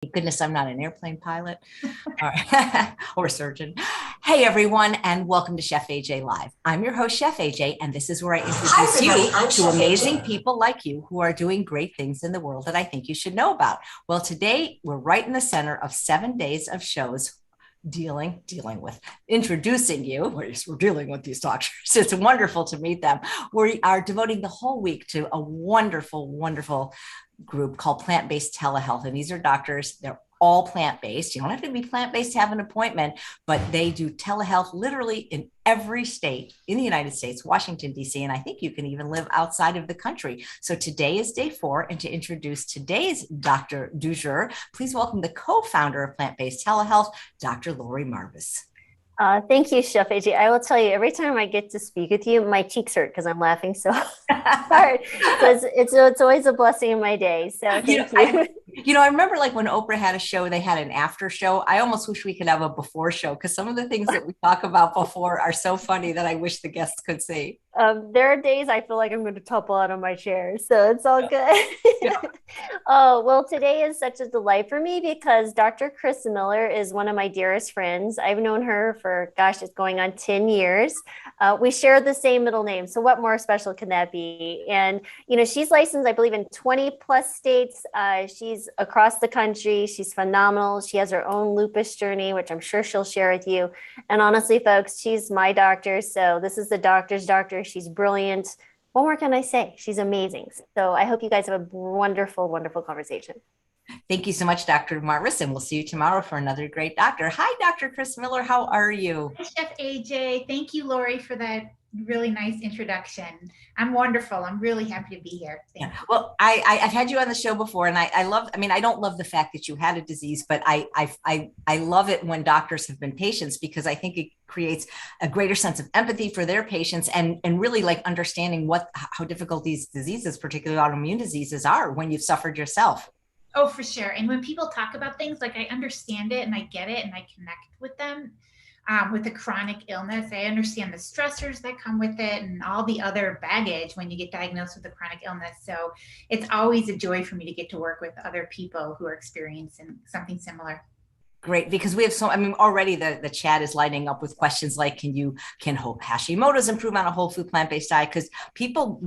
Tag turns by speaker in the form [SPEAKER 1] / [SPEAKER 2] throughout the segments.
[SPEAKER 1] Thank goodness I'm not an airplane pilot or, or surgeon. Hey, everyone, and welcome to Chef AJ Live. I'm your host, Chef AJ, and this is where I introduce you to amazing people like you who are doing great things in the world that I think you should know about. Well, today we're right in the center of 7 days of shows introducing you. We're dealing with these doctors. It's wonderful to meet them. We are devoting the whole week to a wonderful group called Plant-Based Telehealth. And these are doctors, they're all plant-based. You don't have to be plant-based to have an appointment, but they do telehealth literally in every state in the United States, Washington, D.C., and I think you can even live outside of the country. So today is day 4, and to introduce today's Dr. du jour, please welcome the co-founder of Plant-Based Telehealth, Dr. Lori Marvis.
[SPEAKER 2] Thank you, Chef AJ. I will tell you, every time I get to speak with you, my cheeks hurt because I'm laughing so hard. So it's always a blessing in my day. So thank you.
[SPEAKER 1] I remember like when Oprah had a show, they had an after show. I almost wish we could have a before show because some of the things that we talk about before are so funny that I wish the guests could see.
[SPEAKER 2] There are days I feel like I'm going to topple out of my chair, so it's all good.
[SPEAKER 1] Yeah.
[SPEAKER 2] Oh, well, today is such a delight for me because Dr. Christina Miller is one of my dearest friends. I've known her for, it's going on 10 years. We share the same middle name, so what more special can that be? And, she's licensed, I believe, in 20 plus states. She's across the country. She's phenomenal. She has her own lupus journey, which I'm sure she'll share with you. And honestly, folks, she's my doctor, so this is the doctor's doctor. She's brilliant. What more can I say? She's amazing. So I hope you guys have a wonderful conversation.
[SPEAKER 1] Thank you so much, Dr. Marvis, and we'll see you tomorrow for another great doctor. Hi, Dr. Chris Miller. How are you?
[SPEAKER 3] Hi, Chef AJ. Thank you, Lori, for that really nice introduction. I'm wonderful. I'm really happy to be here. Thank you.
[SPEAKER 1] Well, I've had you on the show before, and I don't love the fact that you had a disease, but I love it when doctors have been patients because I think it creates a greater sense of empathy for their patients and really like understanding how difficult these diseases, particularly autoimmune diseases, are when you've suffered yourself.
[SPEAKER 3] Oh, for sure. And when people talk about things, like I understand it and I get it and I connect with them. With a chronic illness, I understand the stressors that come with it and all the other baggage when you get diagnosed with a chronic illness. So it's always a joy for me to get to work with other people who are experiencing something similar.
[SPEAKER 1] Great, because we have already the chat is lighting up with questions like, can Hashimoto's improve on a whole food plant-based diet? Because people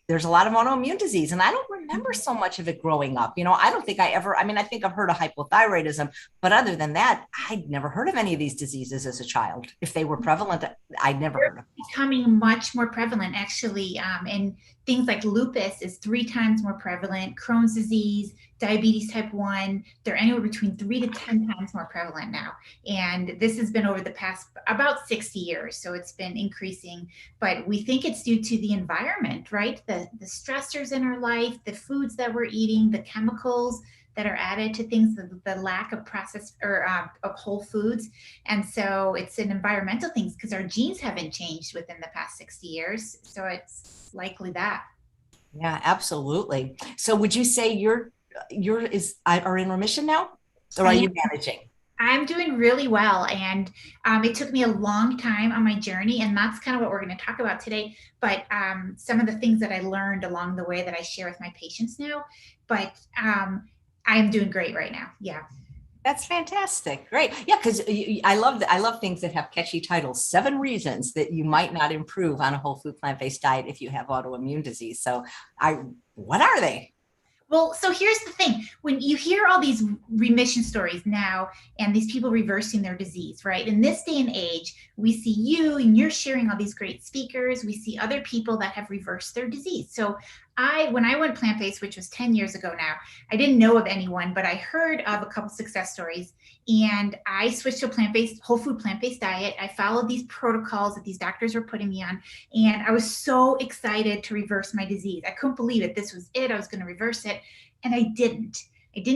[SPEAKER 1] there's a lot of autoimmune disease, and I don't remember so much of it growing up. I don't think I think I've heard of hypothyroidism, but other than that, I'd never heard of any of these diseases as a child. If they were prevalent, I'd never heard of them.
[SPEAKER 3] Becoming much more prevalent, actually, and things like lupus is 3 times more prevalent. Crohn's disease, diabetes type 1, they're anywhere between 3 to 10 times more prevalent now. And this has been over the past about 60 years. So it's been increasing, but we think it's due to the environment, right? The stressors in our life, the foods that we're eating, the chemicals that are added to things, the lack of processed or of whole foods. And so it's an environmental things because our genes haven't changed within the past 60 years. So it's likely that.
[SPEAKER 1] Yeah, absolutely. So would you say are in remission now, or are you managing?
[SPEAKER 3] I'm doing really well. And it took me a long time on my journey. And that's kind of what we're going to talk about today. But some of the things that I learned along the way that I share with my patients now. But I'm doing great right now. Yeah.
[SPEAKER 1] That's fantastic. Great. Yeah, because I love things that have catchy titles. 7 reasons that you might not improve on a whole food plant-based diet if you have autoimmune disease. So what are they?
[SPEAKER 3] Well, so here's the thing. When you hear all these remission stories now and these people reversing their disease, right? In this day and age, we see you and you're sharing all these great speakers. We see other people that have reversed their disease. So when I went plant-based, which was 10 years ago now, I didn't know of anyone, but I heard of a couple success stories and I switched to a whole food plant-based diet. I followed these protocols that these doctors were putting me on. And I was so excited to reverse my disease. I couldn't believe it. This was it. I was going to reverse it. And I didn't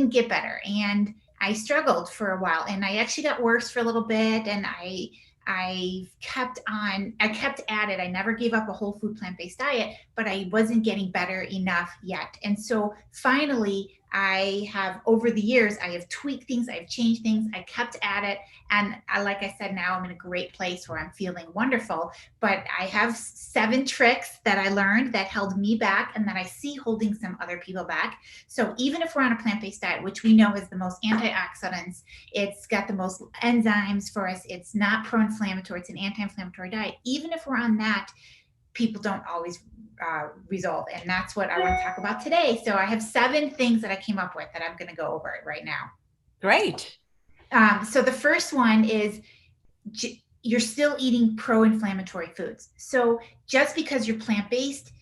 [SPEAKER 3] get better. And I struggled for a while and I actually got worse for a little bit. And I kept at it. I never gave up a whole food plant-based diet, but I wasn't getting better enough yet. And so finally I have, over the years, I have tweaked things, I've changed things, I kept at it. And like I said, now I'm in a great place where I'm feeling wonderful. But I have 7 tricks that I learned that held me back and that I see holding some other people back. So even if we're on a plant-based diet, which we know has the most antioxidants, it's got the most enzymes for us, it's not pro-inflammatory, it's an anti-inflammatory diet. Even if we're on that, people don't always resolve. And that's what I want to talk about today. So I have 7 things that I came up with that I'm going to go over right now.
[SPEAKER 1] Great.
[SPEAKER 3] So the first one is you're still eating pro-inflammatory foods. So just because you're plant-based,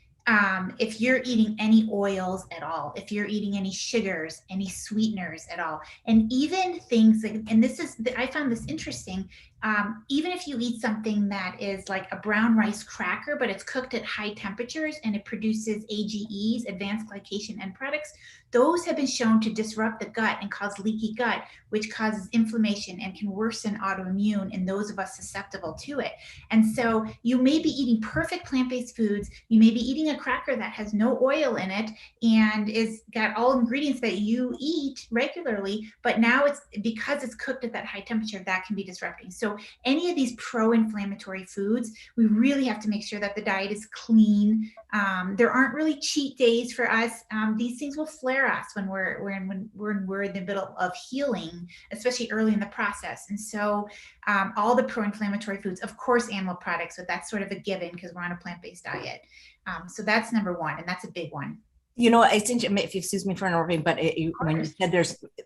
[SPEAKER 3] if you're eating any oils at all, if you're eating any sugars, any sweeteners at all, and even things like, and this is, I found this interesting, even if you eat something that is like a brown rice cracker, but it's cooked at high temperatures and it produces AGEs, advanced glycation end products, those have been shown to disrupt the gut and cause leaky gut, which causes inflammation and can worsen autoimmune in those of us susceptible to it. And so you may be eating perfect plant-based foods. You may be eating a cracker that has no oil in it and is got all ingredients that you eat regularly, but now it's because it's cooked at that high temperature, that can be disrupting. So any of these pro-inflammatory foods, we really have to make sure that the diet is clean. There aren't really cheat days for us. These things will flare us when we're in the middle of healing, especially early in the process. And so all the pro-inflammatory foods, of course, animal products, but that's sort of a given because we're on a plant-based diet. So that's number 1, and that's a big one.
[SPEAKER 1] You know, it's interesting, if you excuse me for interrupting, but when you said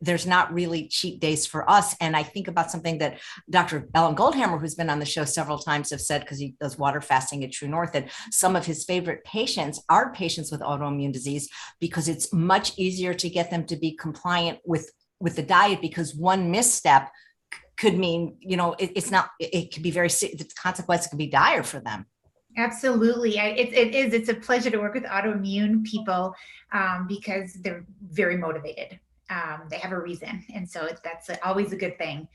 [SPEAKER 1] there's not really cheat days for us, and I think about something that Dr. Ellen Goldhammer, who's been on the show several times, have said, because he does water fasting at True North, and some of his favorite patients are patients with autoimmune disease because it's much easier to get them to be compliant with the diet, because one misstep could mean, you know, it could be the consequence could be dire for them.
[SPEAKER 3] Absolutely. It's a pleasure to work with autoimmune people because they're very motivated. They have a reason. And so that's always a good thing.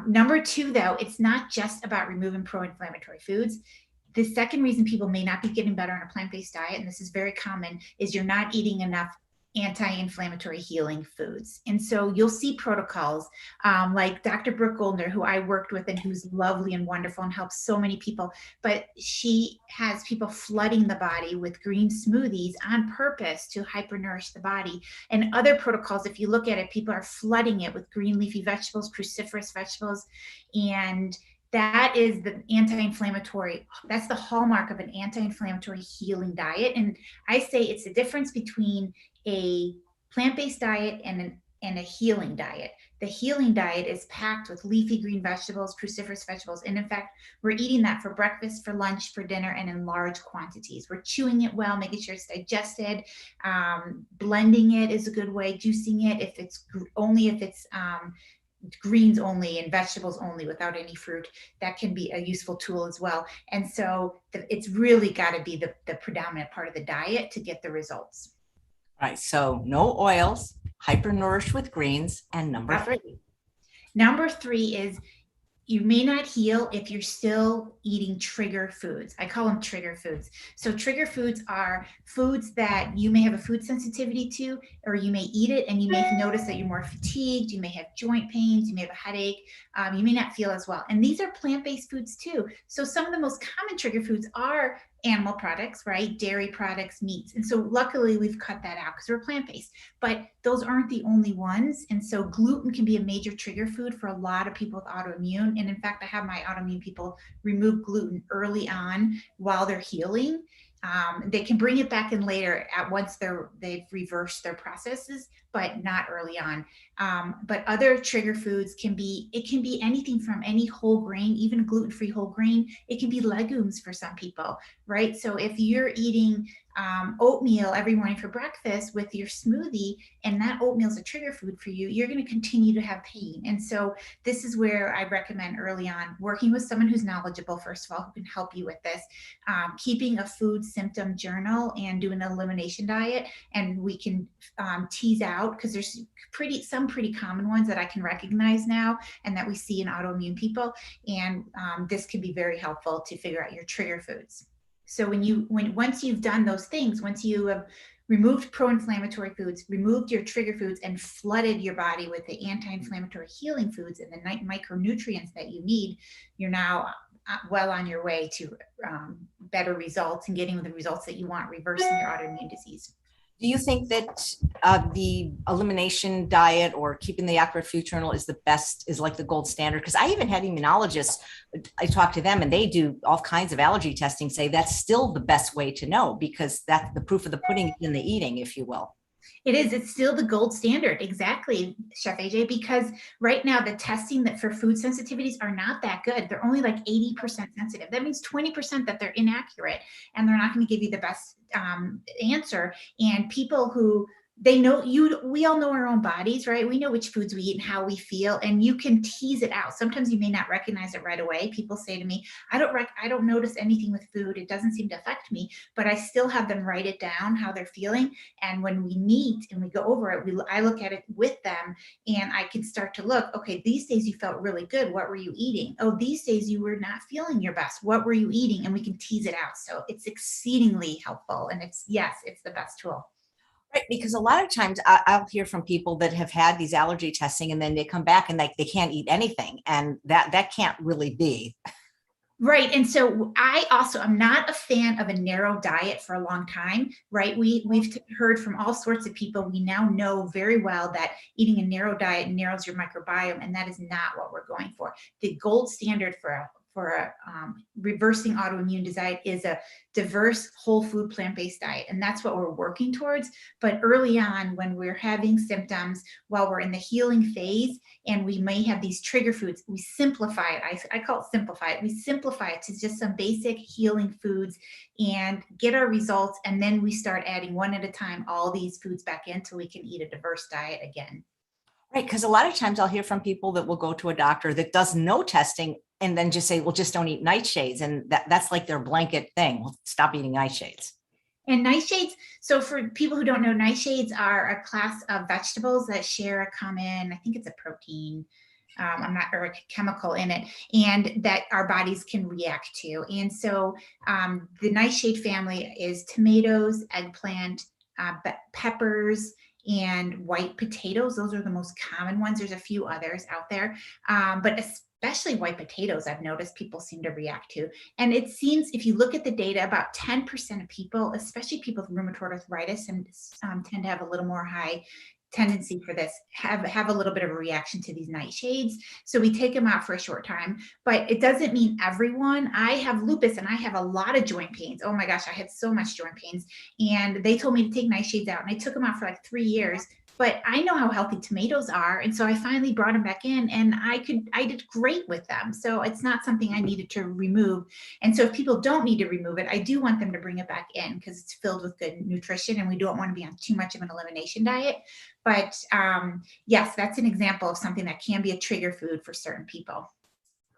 [SPEAKER 3] Number 2, though, it's not just about removing pro-inflammatory foods. The second reason people may not be getting better on a plant-based diet, and this is very common, is you're not eating enough anti-inflammatory healing foods. And so you'll see protocols like Dr. Brooke Goldner, who I worked with and who's lovely and wonderful and helps so many people, but she has people flooding the body with green smoothies on purpose to hypernourish the body. And other protocols, if you look at it, people are flooding it with green leafy vegetables, cruciferous vegetables, and that is the anti-inflammatory, that's the hallmark of an anti-inflammatory healing diet. And I say it's the difference between a plant-based diet and a healing diet. The healing diet is packed with leafy green vegetables, cruciferous vegetables. And in fact, we're eating that for breakfast, for lunch, for dinner, and in large quantities. We're chewing it well, making sure it's digested. Blending it is a good way, juicing it if it's greens only and vegetables only without any fruit, that can be a useful tool as well. And so it's really got to be the predominant part of the diet to get the results.
[SPEAKER 1] All right. So no oils, hypernourished with greens, and number 3.
[SPEAKER 3] Number 3 is you may not heal if you're still eating trigger foods. I call them trigger foods. So trigger foods are foods that you may have a food sensitivity to, or you may eat it and you may notice that you're more fatigued, you may have joint pains, you may have a headache, you may not feel as well. And these are plant-based foods too. So some of the most common trigger foods are animal products, right? Dairy products, meats. And so luckily we've cut that out because we're plant-based, but those aren't the only ones. And so gluten can be a major trigger food for a lot of people with autoimmune. And in fact, I have my autoimmune people remove gluten early on while they're healing. They can bring it back in later once they've reversed their processes, but not early on. But other trigger foods can be anything from any whole grain, even gluten-free whole grain. It can be legumes for some people, right? So if you're eating oatmeal every morning for breakfast with your smoothie, and that oatmeal is a trigger food for you, you're going to continue to have pain. And so this is where I recommend early on working with someone who's knowledgeable, first of all, who can help you with this, keeping a food symptom journal and doing an elimination diet. And we can tease out, because there's some pretty common ones that I can recognize now and that we see in autoimmune people. And this can be very helpful to figure out your trigger foods. So once you've done those things, once you have removed pro-inflammatory foods, removed your trigger foods, and flooded your body with the anti-inflammatory healing foods and the micronutrients that you need, you're now well on your way to better results and getting the results that you want, reversing your autoimmune disease.
[SPEAKER 1] Do you think that the elimination diet or keeping the accurate food journal is the best, is like the gold standard? Because I even had immunologists, I talk to them and they do all kinds of allergy testing, say that's still the best way to know, because that's the proof of the pudding is in the eating, if you will.
[SPEAKER 3] It is. It's still the gold standard. Exactly, Chef AJ, because right now the testing that for food sensitivities are not that good. They're only like 80% sensitive. That means 20% that they're inaccurate and they're not going to give you the best answer. And people who they know we all know our own bodies, right? We know which foods we eat and how we feel, and you can tease it out. Sometimes you may not recognize it right away. People say to me, I don't notice anything with food. It doesn't seem to affect me, but I still have them write it down, how they're feeling. And when we meet and we go over it, I look at it with them and I can start to look, okay, these days you felt really good. What were you eating? Oh, these days you were not feeling your best. What were you eating? And we can tease it out. So it's exceedingly helpful. And it's the best tool.
[SPEAKER 1] Right, because a lot of times I'll hear from people that have had these allergy testing and then they come back and they can't eat anything, and that can't really be.
[SPEAKER 3] Right. And so I'm not a fan of a narrow diet for a long time, right? We've heard from all sorts of people. We now know very well that eating a narrow diet narrows your microbiome, and that is not what we're going for. The gold standard for reversing autoimmune disease is a diverse whole food plant-based diet, and that's what we're working towards. But early on, when we're having symptoms, while we're in the healing phase and we may have these trigger foods, we simplify it. I call it simplify it. We simplify it to just some basic healing foods and get our results, and then we start adding one at a time all these foods back in so we can eat a diverse diet again.
[SPEAKER 1] Right, because a lot of times I'll hear from people that will go to a doctor that does no testing and then just say, well, just don't eat nightshades. And that's like their blanket thing. Well, stop eating nightshades.
[SPEAKER 3] And nightshades, so for people who don't know, nightshades are a class of vegetables that share a common, I think it's a protein, or a chemical in it, and that our bodies can react to. And so the nightshade family is tomatoes, eggplant, peppers, and white potatoes. Those are the most common ones. There's a few others out there, but especially white potatoes, I've noticed people seem to react to. And it seems, if you look at the data, about 10% of people, especially people with rheumatoid arthritis, and tend to have a little more high tendency for this, have a little bit of a reaction to these nightshades. So we take them out for a short time, but it doesn't mean everyone. I have lupus and I have a lot of joint pains. Oh my gosh, I had so much joint pains, and they told me to take nightshades out, and I took them out for like 3 years. But I know how healthy tomatoes are. And so I finally brought them back in, and I did great with them. So it's not something I needed to remove. And so if people don't need to remove it, I do want them to bring it back in because it's filled with good nutrition, and we don't want to be on too much of an elimination diet. But yes, that's an example of something that can be a trigger food for certain people.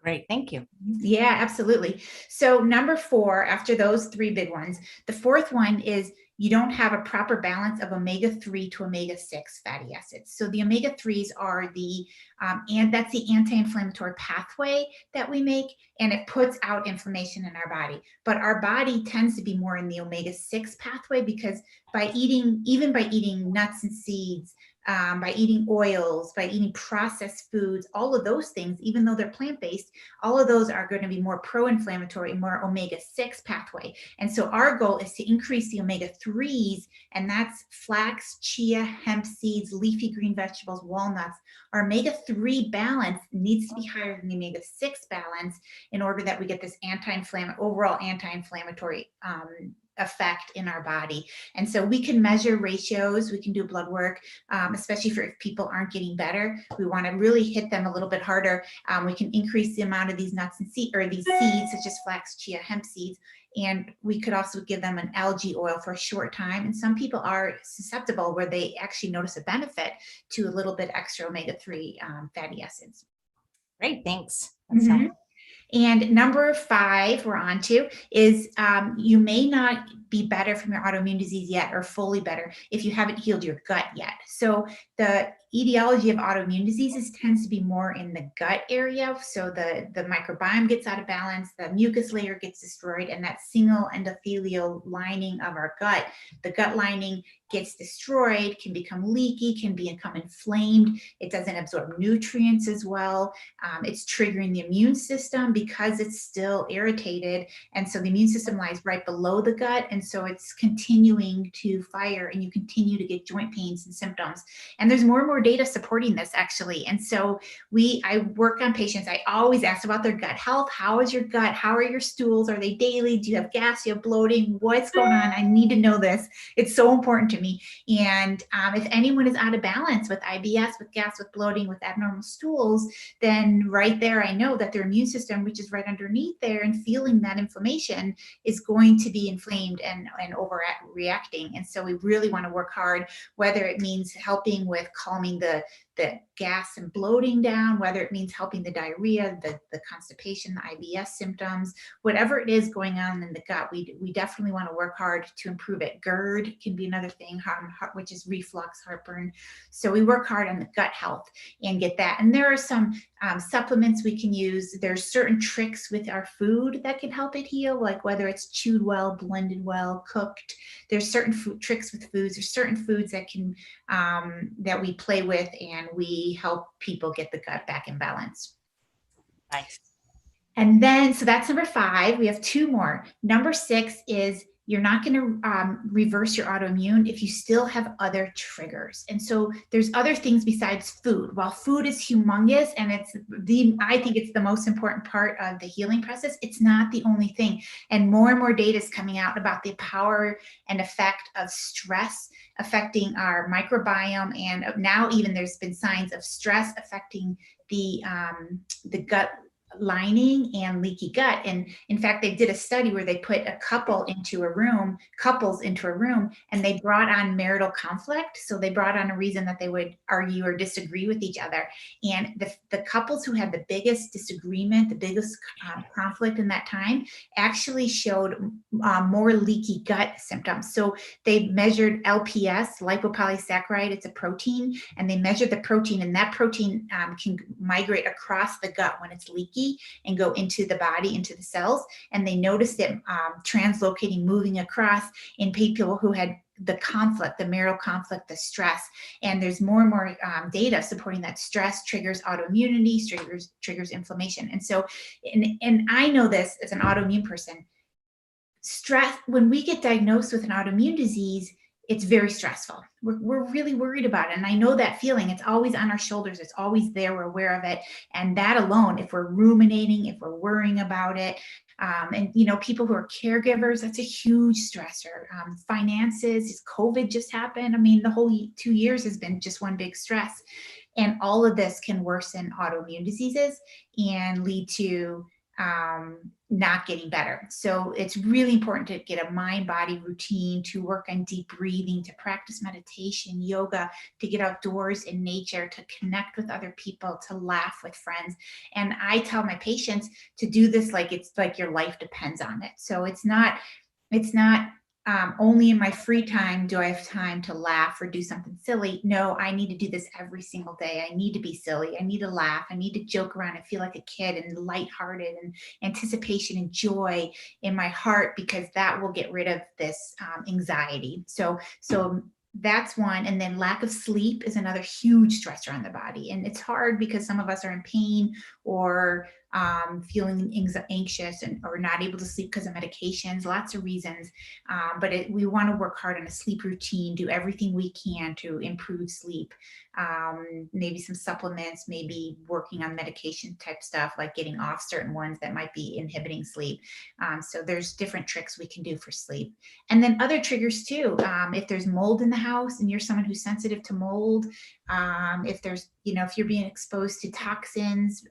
[SPEAKER 1] Great, thank you.
[SPEAKER 3] Yeah, absolutely. So number 4, after those 3 big ones, the 4th one is you don't have a proper balance of omega-3 to omega-6 fatty acids. So the omega-3s are and that's the anti-inflammatory pathway that we make, and it puts out inflammation in our body. But our body tends to be more in the omega-6 pathway, because even by eating nuts and seeds, by eating oils, by eating processed foods, all of those things, even though they're plant-based, all of those are going to be more pro-inflammatory, more omega-6 pathway. And so our goal is to increase the omega-3s, and that's flax, chia, hemp seeds, leafy green vegetables, walnuts. Our omega-3 balance needs to be higher than the omega-6 balance in order that we get this overall anti-inflammatory effect in our body. And so we can measure ratios, we can do blood work, especially if people aren't getting better. We want to really hit them a little bit harder. We can increase the amount of these nuts and these seeds, such as flax, chia, hemp seeds. And we could also give them an algae oil for a short time. And some people are susceptible where they actually notice a benefit to a little bit extra omega-3 fatty acids.
[SPEAKER 1] Great, thanks.
[SPEAKER 3] And number 5 we're on to is you may not be better from your autoimmune disease yet, or fully better, if you haven't healed your gut yet. So the etiology of autoimmune diseases tends to be more in the gut area. So the microbiome gets out of balance, the mucus layer gets destroyed, and that single endothelial lining of our gut, the gut lining gets destroyed, can become leaky, can become inflamed. It doesn't absorb nutrients as well. It's triggering the immune system because it's still irritated. And so the immune system lies right below the gut. And so it's continuing to fire, and you continue to get joint pains and symptoms. And there's more and more data supporting this, actually. And so I work on patients. I always ask about their gut health. How is your gut? How are your stools? Are they daily? Do you have gas? Do you have bloating? What's going on? I need to know this. It's so important to me. And if anyone is out of balance with IBS, with gas, with bloating, with abnormal stools, then right there, I know that their immune system, which is right underneath there and feeling that inflammation, is going to be inflamed and overreacting. And so we really want to work hard, whether it means helping with calming the gas and bloating down, whether it means helping the diarrhea, the constipation, the IBS symptoms, whatever it is going on in the gut, we definitely want to work hard to improve it. GERD can be another thing, which is reflux, heartburn. So we work hard on the gut health and get that. And there are some supplements we can use. There's certain tricks with our food that can help it heal, like whether it's chewed well, blended well, cooked. There's certain tricks with foods. There's certain foods that can that we play with, and we help people get the gut back in balance.
[SPEAKER 1] Nice.
[SPEAKER 3] And then, so that's number 5. We have 2 more. Number 6 is you're not going to reverse your autoimmune if you still have other triggers. And so there's other things besides food. While food is humongous, and I think it's the most important part of the healing process, it's not the only thing. And more data is coming out about the power and effect of stress affecting our microbiome. And now even there's been signs of stress affecting the gut lining and leaky gut. And in fact, they did a study where they put couples into a room, and they brought on marital conflict. So they brought on a reason that they would argue or disagree with each other. And the couples who had the biggest disagreement, the biggest conflict in that time, actually showed more leaky gut symptoms. So they measured LPS, lipopolysaccharide, it's a protein, and they measured the protein, and that protein can migrate across the gut when it's leaky and go into the body, into the cells. And they noticed it translocating, moving across in people who had the conflict, the marital conflict, the stress. And there's more and more data supporting that stress triggers autoimmunity, triggers inflammation. And so, and I know this as an autoimmune person, stress, when we get diagnosed with an autoimmune disease, it's very stressful. We're really worried about it. And I know that feeling. It's always on our shoulders. It's always there. We're aware of it. And that alone, if we're ruminating, if we're worrying about it, and people who are caregivers, that's a huge stressor. Finances, COVID just happened. I mean, the whole 2 years has been just one big stress. And all of this can worsen autoimmune diseases and lead to not getting better. So it's really important to get a mind-body routine, to work on deep breathing, to practice meditation, yoga, to get outdoors in nature, to connect with other people, to laugh with friends. And I tell my patients to do this like it's like your life depends on it. So it's not only in my free time do I have time to laugh or do something silly. No, I need to do this every single day. I need to be silly. I need to laugh. I need to joke around and feel like a kid and lighthearted and anticipation and joy in my heart, because that will get rid of this anxiety. So that's one. And then lack of sleep is another huge stressor on the body. And it's hard because some of us are in pain or feeling anxious or not able to sleep because of medications, lots of reasons. But we want to work hard on a sleep routine, do everything we can to improve sleep. Maybe some supplements, maybe working on medication type stuff, like getting off certain ones that might be inhibiting sleep. So there's different tricks we can do for sleep. And then other triggers too. If there's mold in the house and you're someone who's sensitive to mold, if there's, if you're being exposed to toxins,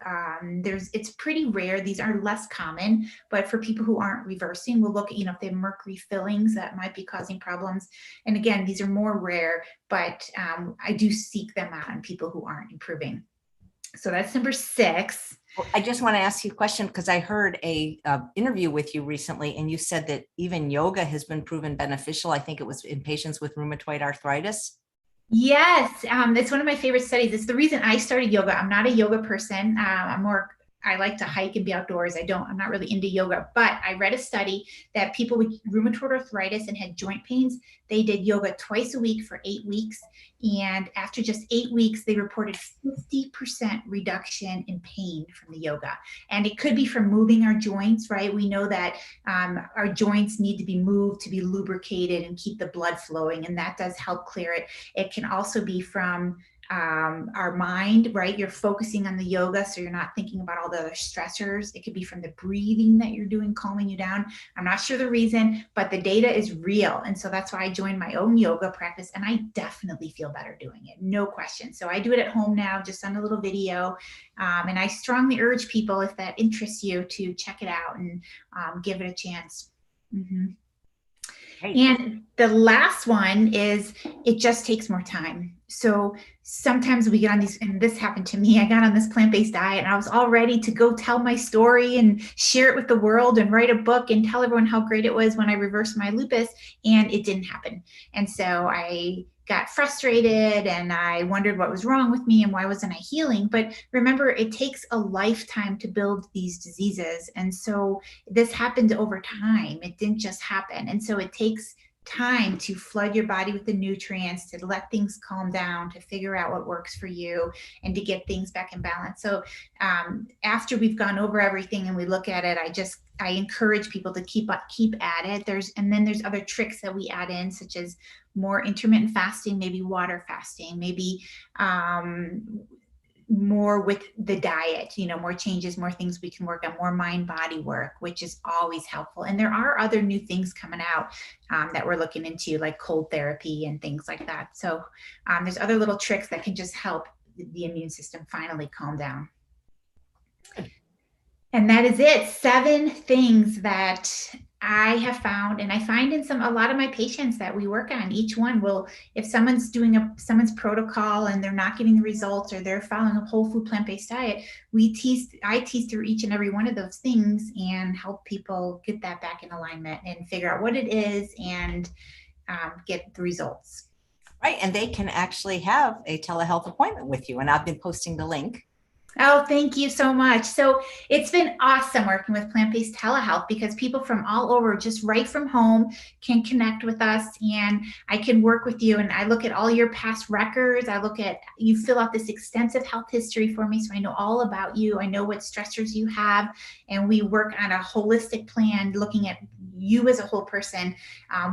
[SPEAKER 3] it's pretty rare. These are less common, but for people who aren't reversing, we'll look at, if they have mercury fillings that might be causing problems. And again, these are more rare, but I do seek them out on people who aren't improving. So that's number 6.
[SPEAKER 1] Well, I just want to ask you a question because I heard a interview with you recently, and you said that even yoga has been proven beneficial. I think it was in patients with rheumatoid arthritis.
[SPEAKER 3] Yes, it's one of my favorite studies. It's the reason I started yoga. I'm not a yoga person. I like to hike and be outdoors. I'm not really into yoga, but I read a study that people with rheumatoid arthritis and had joint pains, they did yoga twice a week for 8 weeks. And after just 8 weeks, they reported 50% reduction in pain from the yoga. And it could be from moving our joints, right? We know that our joints need to be moved to be lubricated and keep the blood flowing. And that does help clear it. It can also be from our mind, right? You're focusing on the yoga, so you're not thinking about all the other stressors. It could be from the breathing that you're doing, calming you down. I'm not sure the reason, but the data is real. And so that's why I joined my own yoga practice, and I definitely feel better doing it, no question. So I do it at home now, just on a little video. And I strongly urge people, if that interests you, to check it out and give it a chance. Mm-hmm. And the last one is, it just takes more time. So sometimes we get on these, and this happened to me. I got on this plant-based diet and I was all ready to go tell my story and share it with the world and write a book and tell everyone how great it was when I reversed my lupus, and it didn't happen. And so I got frustrated and I wondered what was wrong with me and why wasn't I healing? But remember, it takes a lifetime to build these diseases. And so this happened over time. It didn't just happen. And so it takes time to flood your body with the nutrients, to let things calm down, to figure out what works for you, and to get things back in balance. So after we've gone over everything and we look at it, I encourage people to keep at it. There's other tricks that we add in, such as more intermittent fasting, maybe water fasting, maybe more with the diet, more changes, more things we can work on, more mind-body work, which is always helpful. And there are other new things coming out that we're looking into, like cold therapy and things like that. So there's other little tricks that can just help the immune system finally calm down. And that is it. 7 things that I have found, and I find in a lot of my patients that we work on. Each one will, if someone's doing someone's protocol and they're not getting the results, or they're following a whole food plant-based diet, I tease through each and every one of those things and help people get that back in alignment and figure out what it is and get the results.
[SPEAKER 1] Right. And they can actually have a telehealth appointment with you. And I've been posting the link.
[SPEAKER 3] Oh, thank you so much. So it's been awesome working with plant-based telehealth, because people from all over, just right from home, can connect with us, and I can work with you. And I look at all your past records. You fill out this extensive health history for me, so I know all about you. I know what stressors you have, and we work on a holistic plan, looking at you as a whole person,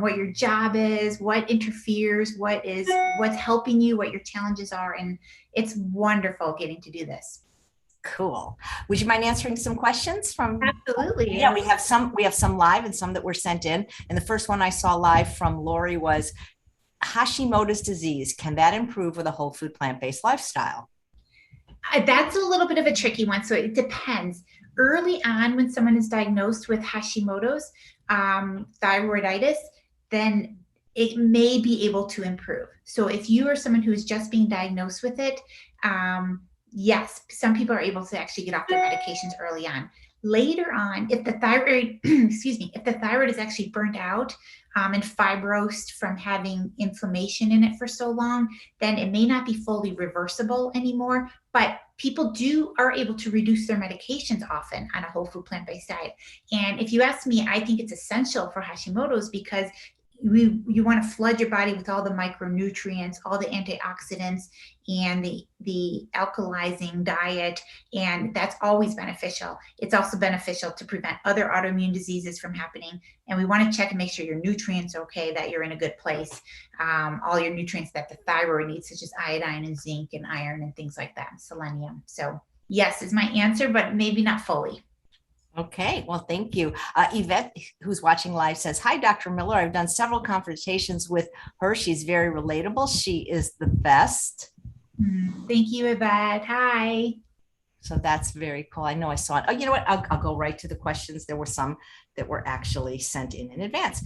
[SPEAKER 3] what your job is, what interferes, what's helping you, what your challenges are. And it's wonderful getting to do this.
[SPEAKER 1] Cool. Would you mind answering some questions from?
[SPEAKER 3] Absolutely.
[SPEAKER 1] Yeah, we have some live and some that were sent in. And the first one I saw live from Lori was Hashimoto's disease. Can that improve with a whole food plant-based lifestyle?
[SPEAKER 3] That's a little bit of a tricky one. So it depends. Early on, when someone is diagnosed with Hashimoto's thyroiditis, then it may be able to improve. So if you are someone who is just being diagnosed with it, yes, some people are able to actually get off their medications early on. Later on, if the thyroid, if the thyroid is actually burnt out and fibrosed from having inflammation in it for so long, then it may not be fully reversible anymore. But people are able to reduce their medications often on a whole food plant-based diet. And if you ask me, I think it's essential for Hashimoto's, because you want to flood your body with all the micronutrients, all the antioxidants, and the alkalizing diet, and that's always beneficial. It's also beneficial to prevent other autoimmune diseases from happening. And we want to check and make sure your nutrients are okay, that you're in a good place. All your nutrients that the thyroid needs, such as iodine and zinc and iron and things like that, selenium. So yes is my answer, but maybe not fully.
[SPEAKER 1] Okay, well, thank you. Yvette, who's watching live, says, hi, Dr. Miller. I've done several conversations with her. She's very relatable. She is the best.
[SPEAKER 3] Thank you, Yvette. Hi.
[SPEAKER 1] So that's very cool. I know I saw it. Oh, you know what? I'll go right to the questions. There were some that were actually sent in advance.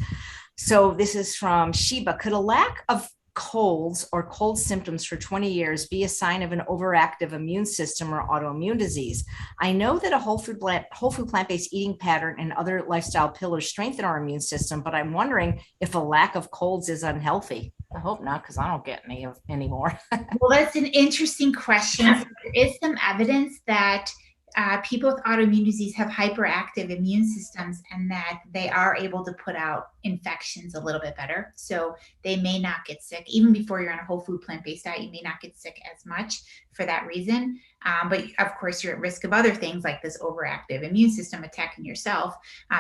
[SPEAKER 1] So this is from Sheba. Could a lack of colds or cold symptoms for 20 years be a sign of an overactive immune system or autoimmune disease? I know that a whole food plant-based eating pattern and other lifestyle pillars strengthen our immune system, but I'm wondering if a lack of colds is unhealthy. I hope not, because I don't get any anymore.
[SPEAKER 3] Well, that's an interesting question. So there is some evidence that people with autoimmune disease have hyperactive immune systems and that they are able to put out infections a little bit better. So they may not get sick. Even before you're on a whole food plant-based diet, you may not get sick as much for that reason. But of course, you're at risk of other things like this overactive immune system attacking yourself.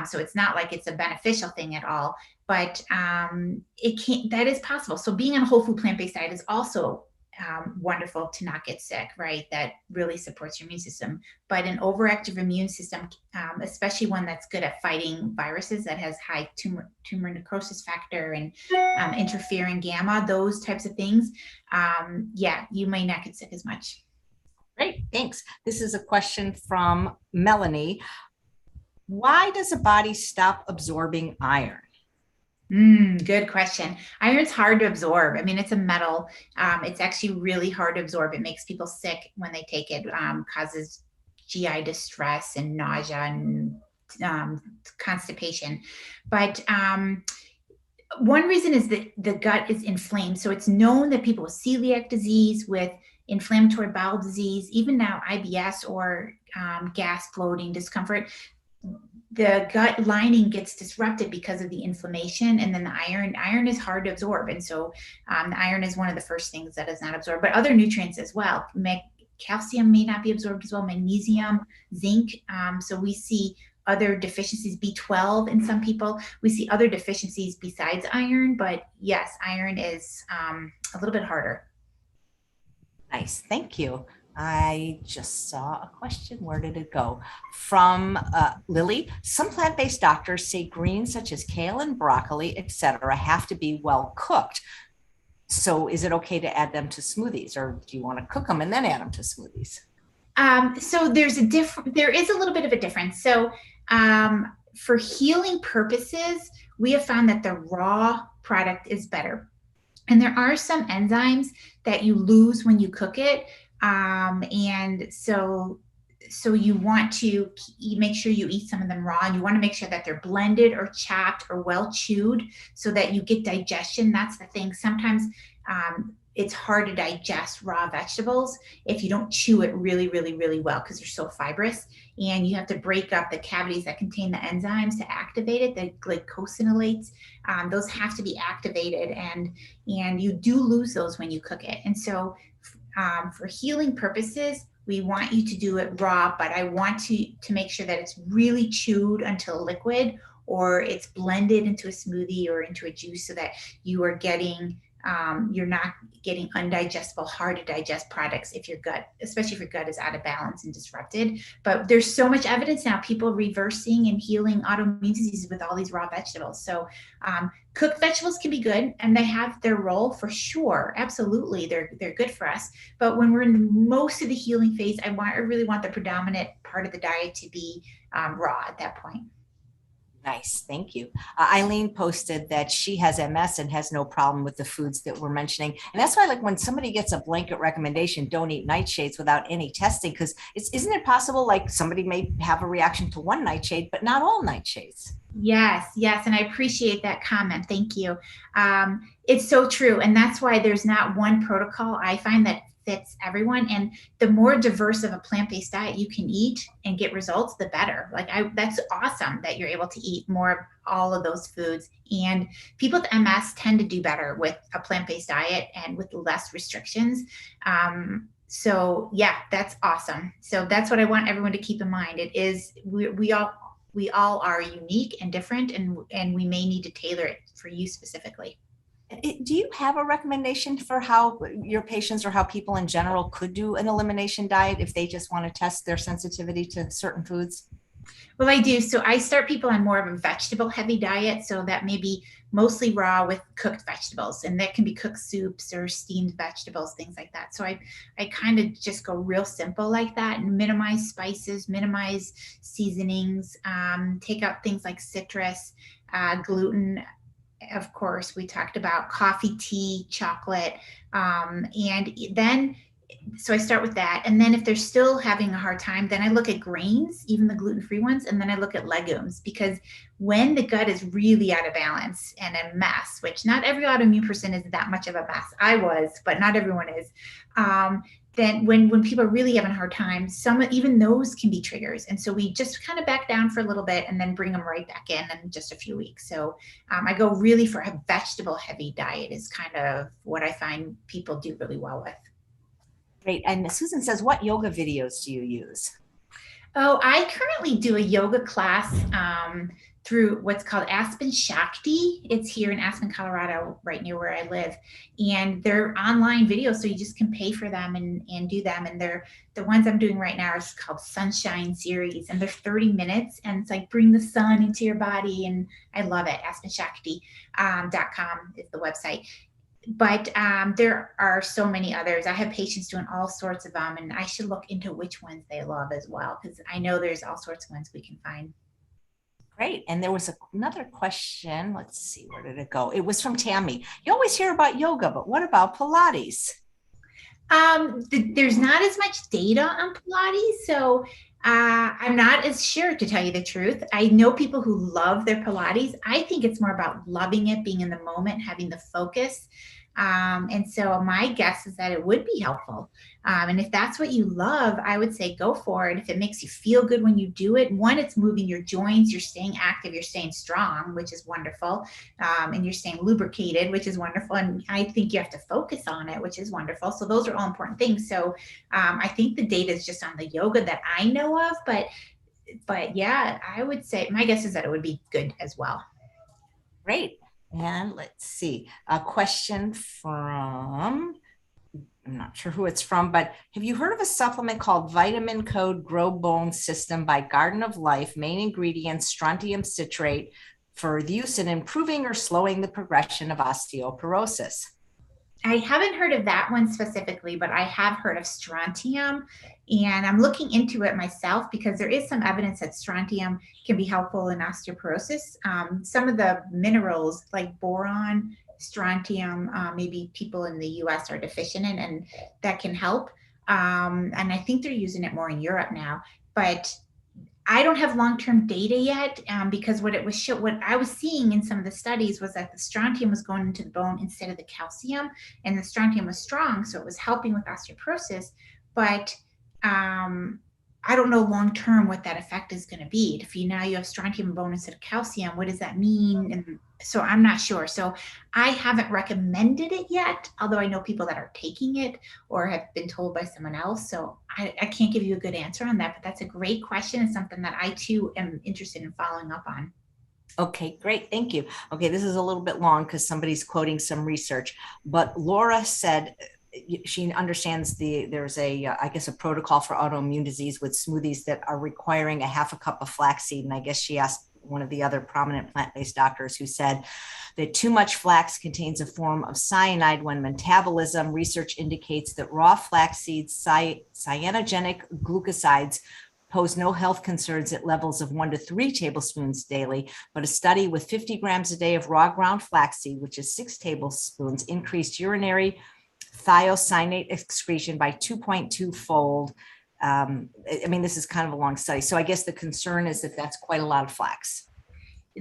[SPEAKER 3] So it's not like it's a beneficial thing at all, but that is possible. So being on a whole food plant-based diet is also wonderful to not get sick, right? That really supports your immune system. But an overactive immune system, especially one that's good at fighting viruses, that has high tumor necrosis factor and interferon gamma, those types of things, you may not get sick as much.
[SPEAKER 1] Great, thanks. This is a question from Melanie. Why does the body stop absorbing iron?
[SPEAKER 3] Good question. Iron's hard to absorb. I mean, it's a metal. It's actually really hard to absorb. It makes people sick when they take it, causes GI distress and nausea and constipation. But one reason is that the gut is inflamed. So it's known that people with celiac disease, with inflammatory bowel disease, even now IBS or gas, bloating, discomfort, the gut lining gets disrupted because of the inflammation, and then the iron is hard to absorb. And so the iron is one of the first things that is not absorbed, but other nutrients as well. Calcium may not be absorbed as well, magnesium, zinc. So we see other deficiencies, B12 in some people. We see other deficiencies besides iron, but yes, iron is a little bit harder.
[SPEAKER 1] Nice, thank you. I just saw a question. Where did it go? From Lily. Some plant-based doctors say greens such as kale and broccoli, etc., have to be well cooked. So is it okay to add them to smoothies, or do you want to cook them and then add them to smoothies?
[SPEAKER 3] So there is a little bit of a difference. So for healing purposes, we have found that the raw product is better. And there are some enzymes that you lose when you cook it. And so you want to make sure you eat some of them raw, and you want to make sure that they're blended or chopped or well chewed so that you get digestion. That's the thing. Sometimes it's hard to digest raw vegetables if you don't chew it really, really, really well, because they're so fibrous, and you have to break up the cavities that contain the enzymes to activate it, the glycosinolates. Those have to be activated, and you do lose those when you cook it. And so for healing purposes, we want you to do it raw, but I want to make sure that it's really chewed until liquid, or it's blended into a smoothie or into a juice, so that you are getting, you're not getting undigestible, hard to digest products if your gut, especially if your gut is out of balance and disrupted. But there's so much evidence now, people reversing and healing autoimmune diseases with all these raw vegetables. So cooked vegetables can be good, and they have their role for sure. Absolutely, they're good for us. But when we're in most of the healing phase, I really want the predominant part of the diet to be raw at that point.
[SPEAKER 1] Nice, thank you. Eileen posted that she has MS and has no problem with the foods that we're mentioning. And that's why, like, when somebody gets a blanket recommendation, don't eat nightshades without any testing, because isn't it possible, like, somebody may have a reaction to one nightshade, but not all nightshades?
[SPEAKER 3] Yes, and I appreciate that comment. Thank you. It's so true. And that's why there's not one protocol I find that fits everyone. And the more diverse of a plant-based diet you can eat and get results, the better. That's awesome that you're able to eat more of all of those foods. And people with MS tend to do better with a plant-based diet and with less restrictions. So yeah, that's awesome. So that's what I want everyone to keep in mind. It is, we all are unique and different, and we may need to tailor it for you specifically.
[SPEAKER 1] Do you have a recommendation for how your patients or how people in general could do an elimination diet if they just want to test their sensitivity to certain foods?
[SPEAKER 3] Well, I do. So I start people on more of a vegetable heavy diet. So that may be mostly raw with cooked vegetables, and that can be cooked soups or steamed vegetables, things like that. So I kind of just go real simple like that, and minimize spices, minimize seasonings, take out things like citrus, gluten. of course, we talked about coffee, tea, chocolate. And then, so I start with that. And then if they're still having a hard time, then I look at grains, even the gluten-free ones. And then I look at legumes, because when the gut is really out of balance and a mess, which not every autoimmune person is that much of a mess. I was, but not everyone is. Then when people are really having a hard time, even those can be triggers. And so we just kind of back down for a little bit and then bring them right back in just a few weeks. So I go really for a vegetable heavy diet is kind of what I find people do really well with.
[SPEAKER 1] Great. And Susan says, what yoga videos do you use?
[SPEAKER 3] Oh, I currently do a yoga class through what's called Aspen Shakti. It's here in Aspen, Colorado, right near where I live. And they're online videos, so you just can pay for them and do them. And they're the ones I'm doing right now are called Sunshine Series, and they're 30 minutes. And it's like bring the sun into your body. And I love it. AspenShakti.com is the website. But there are so many others. I have patients doing all sorts of them, and I should look into which ones they love as well, because I know there's all sorts of ones we can find.
[SPEAKER 1] Great. And there was another question. Let's see, where did it go? It was from Tammy. You always hear about yoga, but what about Pilates?
[SPEAKER 3] There's not as much data on Pilates, so I'm not as sure, to tell you the truth. I know people who love their Pilates. I think it's more about loving it, being in the moment, having the focus. And so my guess is that it would be helpful. And if that's what you love, I would say go for it. If it makes you feel good when you do it, one, it's moving your joints, you're staying active, you're staying strong, which is wonderful. And you're staying lubricated, which is wonderful. And I think you have to focus on it, which is wonderful. So those are all important things. So I think the data is just on the yoga that I know of, but yeah, I would say my guess is that it would be good as well.
[SPEAKER 1] Great. And let's see, a question from, I'm not sure who it's from, but have you heard of a supplement called Vitamin Code Grow Bone System by Garden of Life? Main ingredients, strontium citrate, for use in improving or slowing the progression of osteoporosis.
[SPEAKER 3] I haven't heard of that one specifically, but I have heard of strontium, and I'm looking into it myself because there is some evidence that strontium can be helpful in osteoporosis. Some of the minerals like boron, strontium, maybe people in the US are deficient in, and that can help. And I think they're using it more in Europe now, but I don't have long-term data yet because what I was seeing in some of the studies was that the strontium was going into the bone instead of the calcium, and the strontium was strong, so it was helping with osteoporosis. But I don't know long-term what that effect is going to be. If you have strontium in bone instead of calcium, what does that mean? And so I'm not sure. So I haven't recommended it yet, although I know people that are taking it or have been told by someone else. So I can't give you a good answer on that, but that's a great question and something that I too am interested in following up on.
[SPEAKER 1] Okay, great. Thank you. Okay, this is a little bit long because somebody's quoting some research, but Laura said she understands there's I guess a protocol for autoimmune disease with smoothies that are requiring a half a cup of flaxseed. And I guess she asked one of the other prominent plant-based doctors who said that too much flax contains a form of cyanide when metabolism. Research indicates that raw flaxseed cyanogenic glucosides pose no health concerns at levels of 1 to 3 tablespoons daily, but a study with 50 grams a day of raw ground flaxseed, which is 6 tablespoons, increased urinary thiocyanate excretion by 2.2-fold. I mean, this is kind of a long study. So I guess the concern is that that's quite a lot of flax.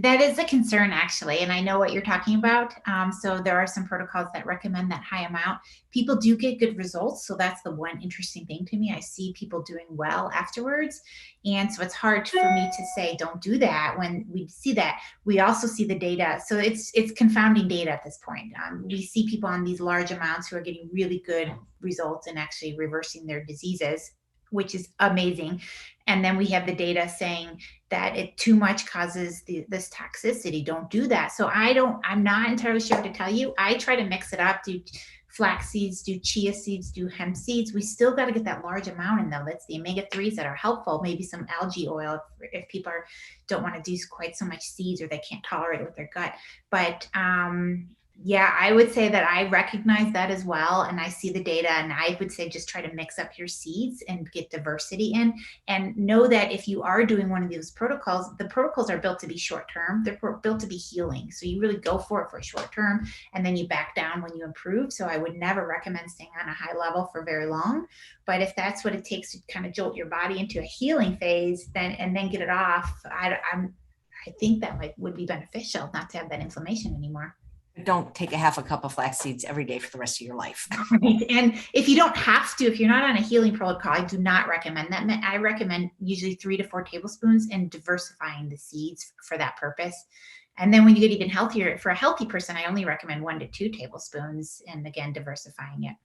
[SPEAKER 3] That is a concern, actually, and I know what you're talking about. So there are some protocols that recommend that high amount. People do get good results, so that's the one interesting thing to me. I see people doing well afterwards, and so it's hard for me to say don't do that when we see that. We also see the data, so it's confounding data at this point. We see people on these large amounts who are getting really good results and actually reversing their diseases, which is amazing. And then we have the data saying that it too much causes this toxicity. Don't do that. So I'm not entirely sure what to tell you. I try to mix it up, do flax seeds, do chia seeds, do hemp seeds. We still got to get that large amount in though. That's the omega-3s that are helpful. Maybe some algae oil if people don't want to do quite so much seeds or they can't tolerate it with their gut. But Yeah, I would say that I recognize that as well. And I see the data, and I would say just try to mix up your seeds and get diversity in, and know that if you are doing one of those protocols, the protocols are built to be short term. They're built to be healing. So you really go for it for a short term, and then you back down when you improve. So I would never recommend staying on a high level for very long. But if that's what it takes to kind of jolt your body into a healing phase, then get it off, I think that would be beneficial, not to have that inflammation anymore.
[SPEAKER 1] Don't take a half a cup of flax seeds every day for the rest of your life.
[SPEAKER 3] Right. And if you don't have to, if you're not on a healing protocol, I do not recommend that. I recommend usually 3 to 4 tablespoons and diversifying the seeds for that purpose. And then when you get even healthier, for a healthy person, I only recommend 1 to 2 tablespoons, and again, diversifying it.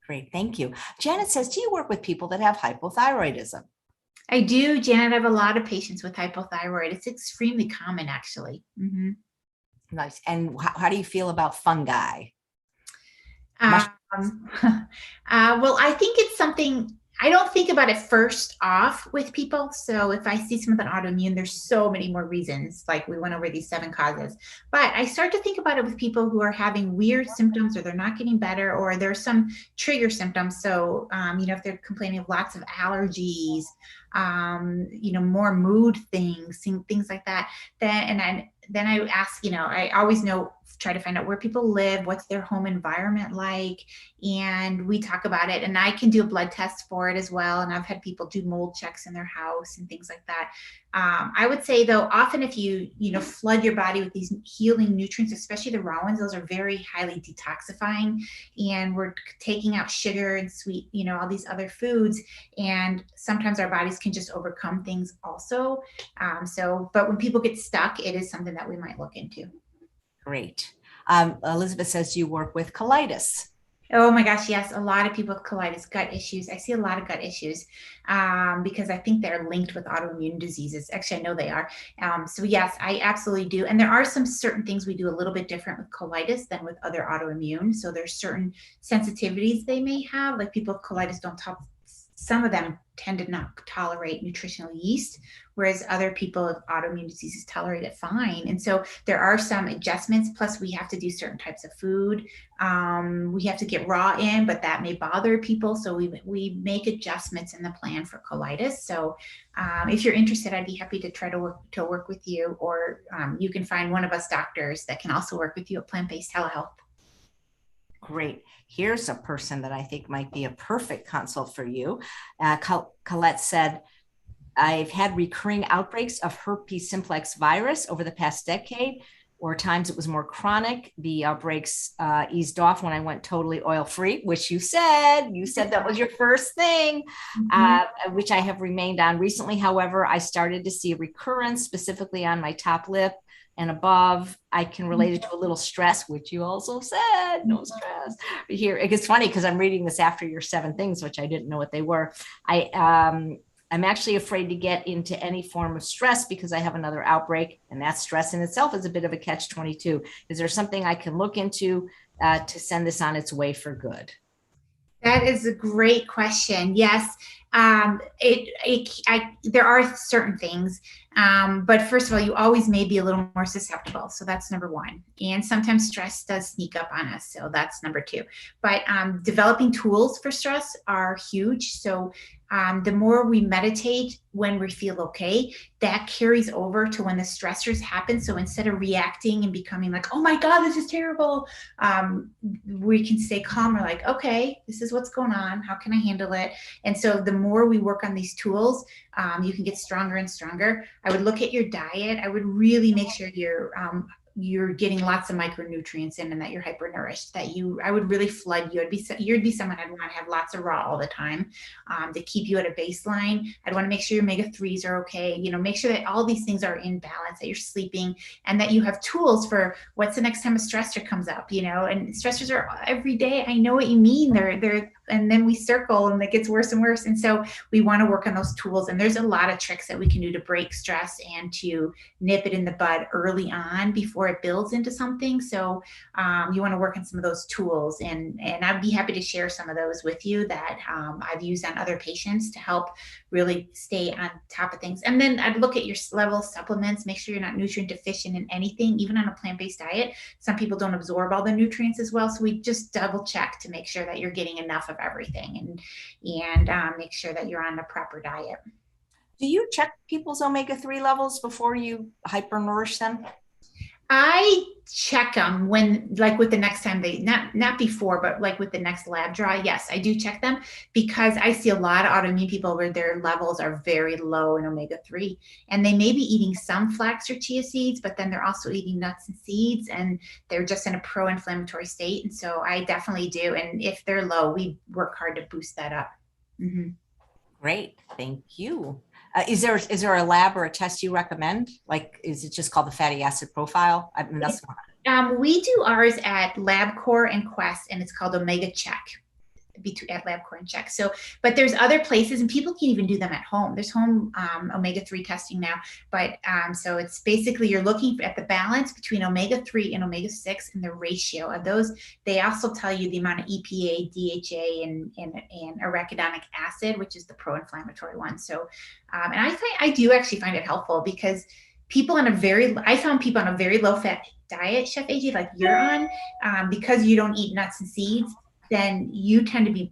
[SPEAKER 1] Great. Thank you. Janet says, do you work with people that have hypothyroidism?
[SPEAKER 3] I do, Janet. I have a lot of patients with hypothyroid. It's extremely common, actually. Mm-hmm.
[SPEAKER 1] Nice. And how do you feel about fungi?
[SPEAKER 3] Well, I think it's something, I don't think about it first off with people. So if I see someone with an autoimmune, there's so many more reasons. Like we went over these 7 causes, but I start to think about it with people who are having weird symptoms, or they're not getting better, or there's some trigger symptoms. So, if they're complaining of lots of allergies, more mood things like that, then I ask, I always try to find out where people live, what's their home environment like, and we talk about it. And I can do a blood test for it as well. And I've had people do mold checks in their house and things like that. I would say though, often if you flood your body with these healing nutrients, especially the raw ones, those are very highly detoxifying, and we're taking out sugar and sweet, all these other foods. And sometimes our bodies can just overcome things also. But when people get stuck, it is something that we might look into.
[SPEAKER 1] Great. Elizabeth says you work with colitis.
[SPEAKER 3] Oh my gosh, yes. A lot of people with colitis, gut issues. I see a lot of gut issues because I think they're linked with autoimmune diseases. Actually, I know they are. So yes, I absolutely do. And there are some certain things we do a little bit different with colitis than with other autoimmune. So there's certain sensitivities they may have, like people with colitis some of them tend to not tolerate nutritional yeast, whereas other people with autoimmune diseases tolerate it fine. And so there are some adjustments, plus we have to do certain types of food. We have to get raw in, but that may bother people. So we make adjustments in the plan for colitis. So if you're interested, I'd be happy to try to work with you, or you can find one of us doctors that can also work with you at Plant-Based Telehealth.
[SPEAKER 1] Great. Here's a person that I think might be a perfect consult for you. Colette said, I've had recurring outbreaks of herpes simplex virus over the past decade, or times it was more chronic. The outbreaks eased off when I went totally oil-free, which you said that was your first thing, which I have remained on. Recently, however, I started to see a recurrence, specifically on my top lip and above. I can relate it to a little stress, which you also said, no stress. Here, it's funny because I'm reading this after your 7 things, which I didn't know what they were. I'm actually afraid to get into any form of stress because I have another outbreak, and that stress in itself is a bit of a catch-22. Is there something I can look into to send this on its way for good?
[SPEAKER 3] That is a great question. Yes, there are certain things, but first of all, you always may be a little more susceptible. So that's number 1. And sometimes stress does sneak up on us. So that's number 2. But developing tools for stress are huge. So the more we meditate when we feel okay, that carries over to when the stressors happen. So instead of reacting and becoming like, oh my God, this is terrible, we can stay calm. We're like, okay, this is what's going on. How can I handle it? And so the more we work on these tools, you can get stronger and stronger. I would look at your diet. I would really make sure you're getting lots of micronutrients in, and that you're hypernourished, I would really flood you. You'd be someone I'd want to have lots of raw all the time to keep you at a baseline. I'd want to make sure your omega-3s are okay. Make sure that all these things are in balance, that you're sleeping, and that you have tools for what's the next time a stressor comes up, and stressors are every day. I know what you mean. They're and then we circle and it gets worse and worse. And so we want to work on those tools. And there's a lot of tricks that we can do to break stress and to nip it in the bud early on before it builds into something. So you want to work on some of those tools, and I'd be happy to share some of those with you that I've used on other patients to help really stay on top of things. And then I'd look at your level of supplements, make sure you're not nutrient deficient in anything, even on a plant-based diet. Some people don't absorb all the nutrients as well. So we just double check to make sure that you're getting enough of everything, and make sure that you're on the proper diet.
[SPEAKER 1] Do you check people's omega-3 levels before you hypernourish them?
[SPEAKER 3] I check them when, like with the next time they, not before, but like with the next lab draw. Yes, I do check them because I see a lot of autoimmune people where their levels are very low in omega-3, and they may be eating some flax or chia seeds, but then they're also eating nuts and seeds, and they're just in a pro-inflammatory state. And so I definitely do. And if they're low, we work hard to boost that up. Mm-hmm.
[SPEAKER 1] Great. Thank you. Is there a lab or a test you recommend? Like, is it just called the fatty acid profile? I mean, that's
[SPEAKER 3] we do ours at LabCorp and Quest, and it's called Omega Check at LabCorp and Check. So, but there's other places, and people can even do them at home. There's home omega-3 testing now, but so it's basically you're looking at the balance between omega-3 and omega-6 and the ratio of those. They also tell you the amount of EPA, DHA, and arachidonic acid, which is the pro-inflammatory one. So, and I do actually find it helpful because I found people on a very low fat diet, Chef AJ, like you're on, because you don't eat nuts and seeds, then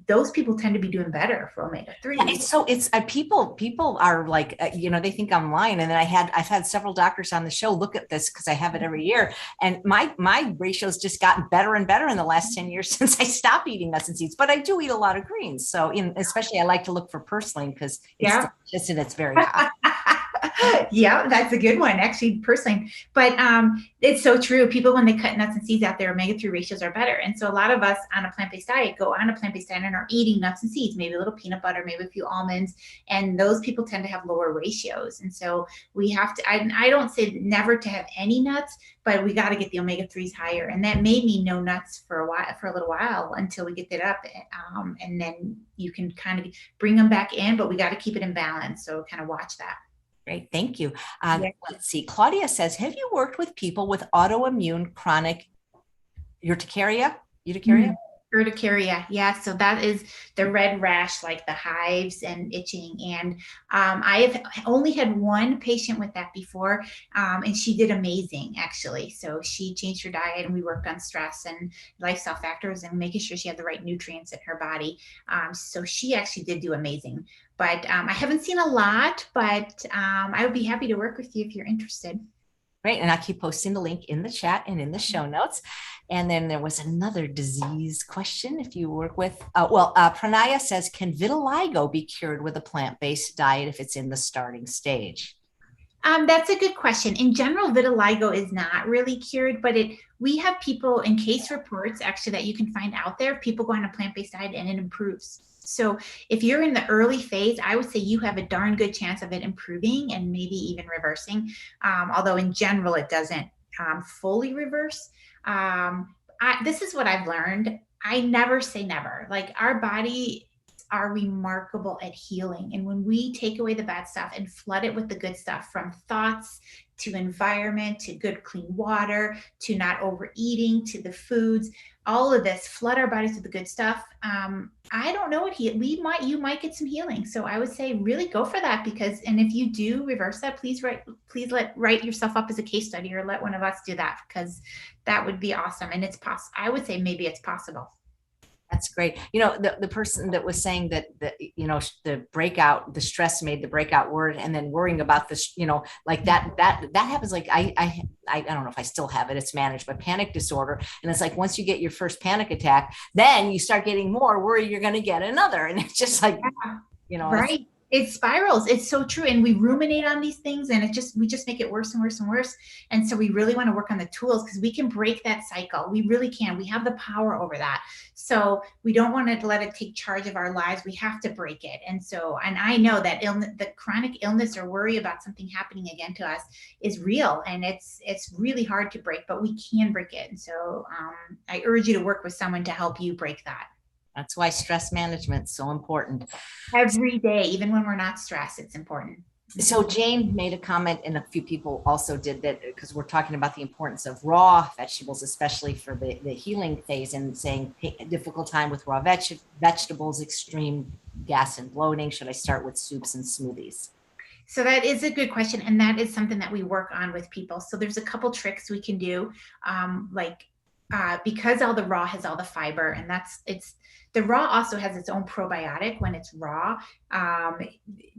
[SPEAKER 3] those people tend to be doing better for omega-3.
[SPEAKER 1] Yeah, it's people are like, they think I'm lying. And then I've had several doctors on the show look at this because I have it every year. And my ratio's just gotten better and better in the last 10 years since I stopped eating nuts and seeds, but I do eat a lot of greens. So especially I like to look for purslane because it's delicious and it's very hot.
[SPEAKER 3] Yeah, that's a good one, actually, personally. But it's so true. People, when they cut nuts and seeds out, their omega-3 ratios are better. And so a lot of us on a plant-based diet go on a plant-based diet and are eating nuts and seeds, maybe a little peanut butter, maybe a few almonds. And those people tend to have lower ratios. And so we have to, I don't say never to have any nuts, but we got to get the omega-3s higher. And that may mean no nuts for a little while until we get that up. And then you can kind of bring them back in, but we got to keep it in balance. So kind of watch that.
[SPEAKER 1] Great. Thank you. Let's see. Claudia says, have you worked with people with autoimmune chronic urticaria?
[SPEAKER 3] Urticaria. Yeah. So that is the red rash, like the hives and itching. And I have only had one patient with that before. And she did amazing, actually. So she changed her diet, and we worked on stress and lifestyle factors and making sure she had the right nutrients in her body. So she actually did do amazing. But I haven't seen a lot, but I would be happy to work with you if you're interested.
[SPEAKER 1] Great. And I'll keep posting the link in the chat and in the show notes. And then there was another disease question if you work with, Pranaya says, can vitiligo be cured with a plant-based diet if it's in the starting stage?
[SPEAKER 3] That's a good question. In general, vitiligo is not really cured, but we have people in case reports actually that you can find out there. People go on a plant-based diet and it improves. So if you're in the early phase, I would say you have a darn good chance of it improving and maybe even reversing. Although in general, it doesn't fully reverse. This is what I've learned. I never say never. Like, our body are remarkable at healing. And when we take away the bad stuff and flood it with the good stuff, from thoughts to environment, to good clean water, to not overeating, to the foods, all of this, flood our bodies with the good stuff. I don't know what you might get some healing. So I would say really go for that, and if you do reverse that, please write yourself up as a case study, or let one of us do that, because that would be awesome. And it's possible. I would say maybe it's possible.
[SPEAKER 1] That's great. The person that was saying that the stress made the breakout word, and then worrying about this, like that happens. Like I don't know if I still have it. It's managed, but panic disorder. And it's like, once you get your first panic attack, then you start getting more worried you're going to get another. And it's just like,
[SPEAKER 3] right. It spirals. It's so true. And we ruminate on these things, and we just make it worse and worse and worse. And so we really want to work on the tools, because we can break that cycle. We really can. We have the power over that. So we don't want to let it take charge of our lives. We have to break it. And I know that the chronic illness or worry about something happening again to us is real, and it's really hard to break, but we can break it. And so I urge you to work with someone to help you break that.
[SPEAKER 1] That's why stress management is so important.
[SPEAKER 3] Every day, even when we're not stressed, it's important.
[SPEAKER 1] So Jane made a comment, and a few people also did that, because we're talking about the importance of raw vegetables, especially for the healing phase, and saying difficult time with raw vegetables, extreme gas and bloating. Should I start with soups and smoothies?
[SPEAKER 3] So that is a good question. And that is something that we work on with people. So there's a couple tricks we can do. Because all the raw has all the fiber, and the raw also has its own probiotic when it's raw,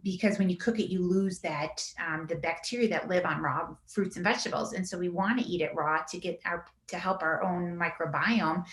[SPEAKER 3] because when you cook it, you lose that the bacteria that live on raw fruits and vegetables. And so we want to eat it raw to help our own microbiome.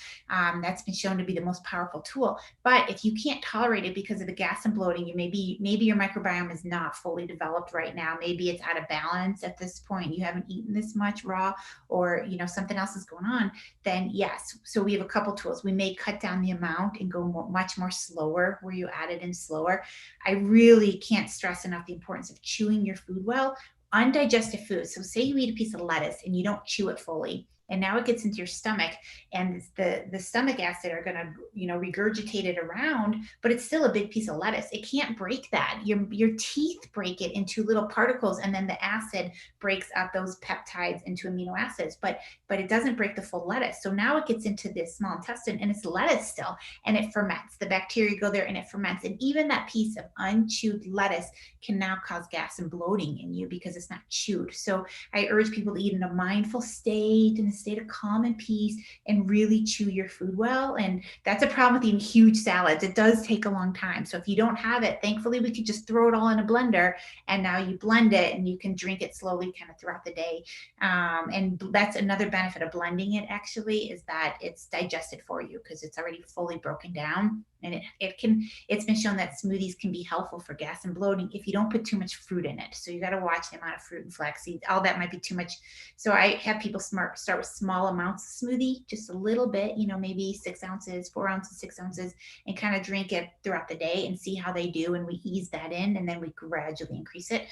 [SPEAKER 3] That's been shown to be the most powerful tool. But if you can't tolerate it because of the gas and bloating, maybe your microbiome is not fully developed right now. Maybe it's out of balance at this point. You haven't eaten this much raw, or something else is going on. Then yes. So we have a couple tools. We may cut down the amount and go much more slower, where you add it in slower. I really can't stress enough the importance of chewing your food well. Undigested food. So say you eat a piece of lettuce and you don't chew it fully, and now it gets into your stomach, and the stomach acid are going to regurgitate it around, but it's still a big piece of lettuce. It can't break that. Your teeth break it into little particles, and then the acid breaks up those peptides into amino acids, but it doesn't break the full lettuce. So now it gets into the small intestine, and it's lettuce still, and it ferments. The bacteria go there and it ferments, and even that piece of unchewed lettuce can now cause gas and bloating in you because it's not chewed. So I urge people to eat in a mindful state, in a state of calm and peace, and really chew your food well. And that's a problem with eating huge salads. It does take a long time. So if you don't have it, thankfully we could just throw it all in a blender, and now you blend it and you can drink it slowly kind of throughout the day. And that's another benefit of blending it, actually, is that it's digested for you because it's already fully broken down. And it's been shown that smoothies can be helpful for gas and bloating if you don't put too much fruit in it. So you got to watch the amount of fruit and flaxseed. All that might be too much. So I have people start with small amounts of smoothie, just a little bit, maybe 6 ounces, 4 ounces, 6 ounces, and kind of drink it throughout the day and see how they do. And we ease that in, and then we gradually increase it.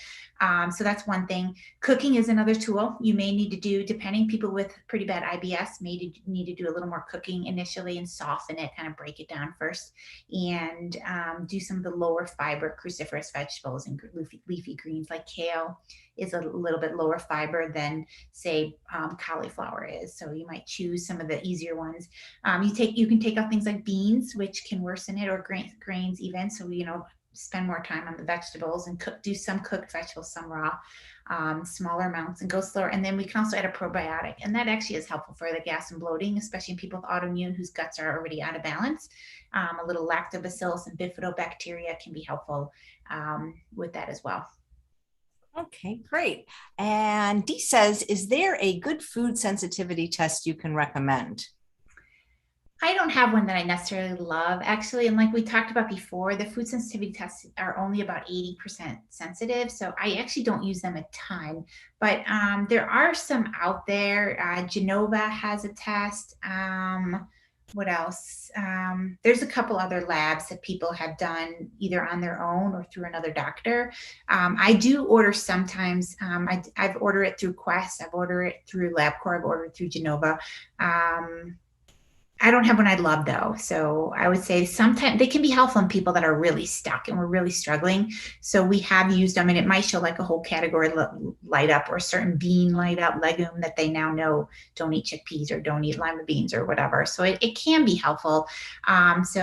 [SPEAKER 3] So that's one thing. Cooking is another tool you may need to do, depending. People with pretty bad IBS may need to do a little more cooking initially and soften it, kind of break it down first, and do some of the lower fiber cruciferous vegetables and leafy greens. Like kale is a little bit lower fiber than, say, cauliflower is. So you might choose some of the easier ones. You can take out things like beans, which can worsen it, or grains even. So spend more time on the vegetables and do some cooked vegetables, some raw, smaller amounts, and go slower. And then we can also add a probiotic, and that actually is helpful for the gas and bloating, especially in people with autoimmune whose guts are already out of balance. A little lactobacillus and bifidobacteria can be helpful with that as well.
[SPEAKER 1] Okay, great. And Dee says, is there a good food sensitivity test you can recommend?
[SPEAKER 3] I don't have one that I necessarily love, actually. And like we talked about before, the food sensitivity tests are only about 80% sensitive. So I actually don't use them a ton. But there are some out there. Genova has a test. What else? There's a couple other labs that people have done either on their own or through another doctor. I do order sometimes. I've ordered it through Quest. I've ordered it through LabCorp. I've ordered it through Genova. I don't have one I love, though. So I would say sometimes they can be helpful in people that are really stuck and we're really struggling. So we have used them, and it might show like a whole category light up, or a certain bean light up, legume that they now know don't eat chickpeas or don't eat lima beans or whatever. So it can be helpful. There's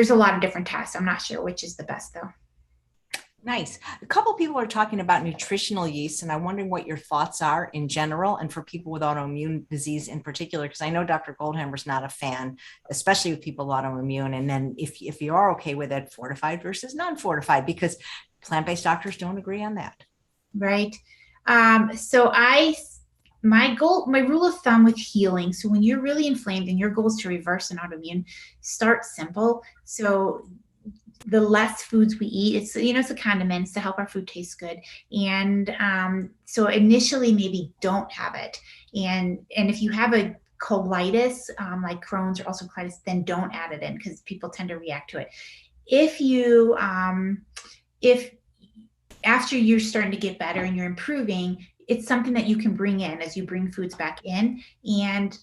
[SPEAKER 3] a lot of different tests. I'm not sure which is the best, though.
[SPEAKER 1] Nice. A couple people are talking about nutritional yeast, and I'm wondering what your thoughts are in general, and for people with autoimmune disease in particular, because I know Dr. Goldhammer's not a fan, especially with people with autoimmune. And then if you are okay with it, fortified versus non-fortified, because plant-based doctors don't agree on that.
[SPEAKER 3] Right. My rule of thumb with healing, so when you're really inflamed and your goal is to reverse an autoimmune, start simple. So the less foods we eat, it's a condiment, it's to help our food taste good. And so initially maybe don't have it. And if you have a colitis, like Crohn's or ulcerative colitis, then don't add it in, because people tend to react to it. If after you're starting to get better and you're improving, it's something that you can bring in as you bring foods back in. And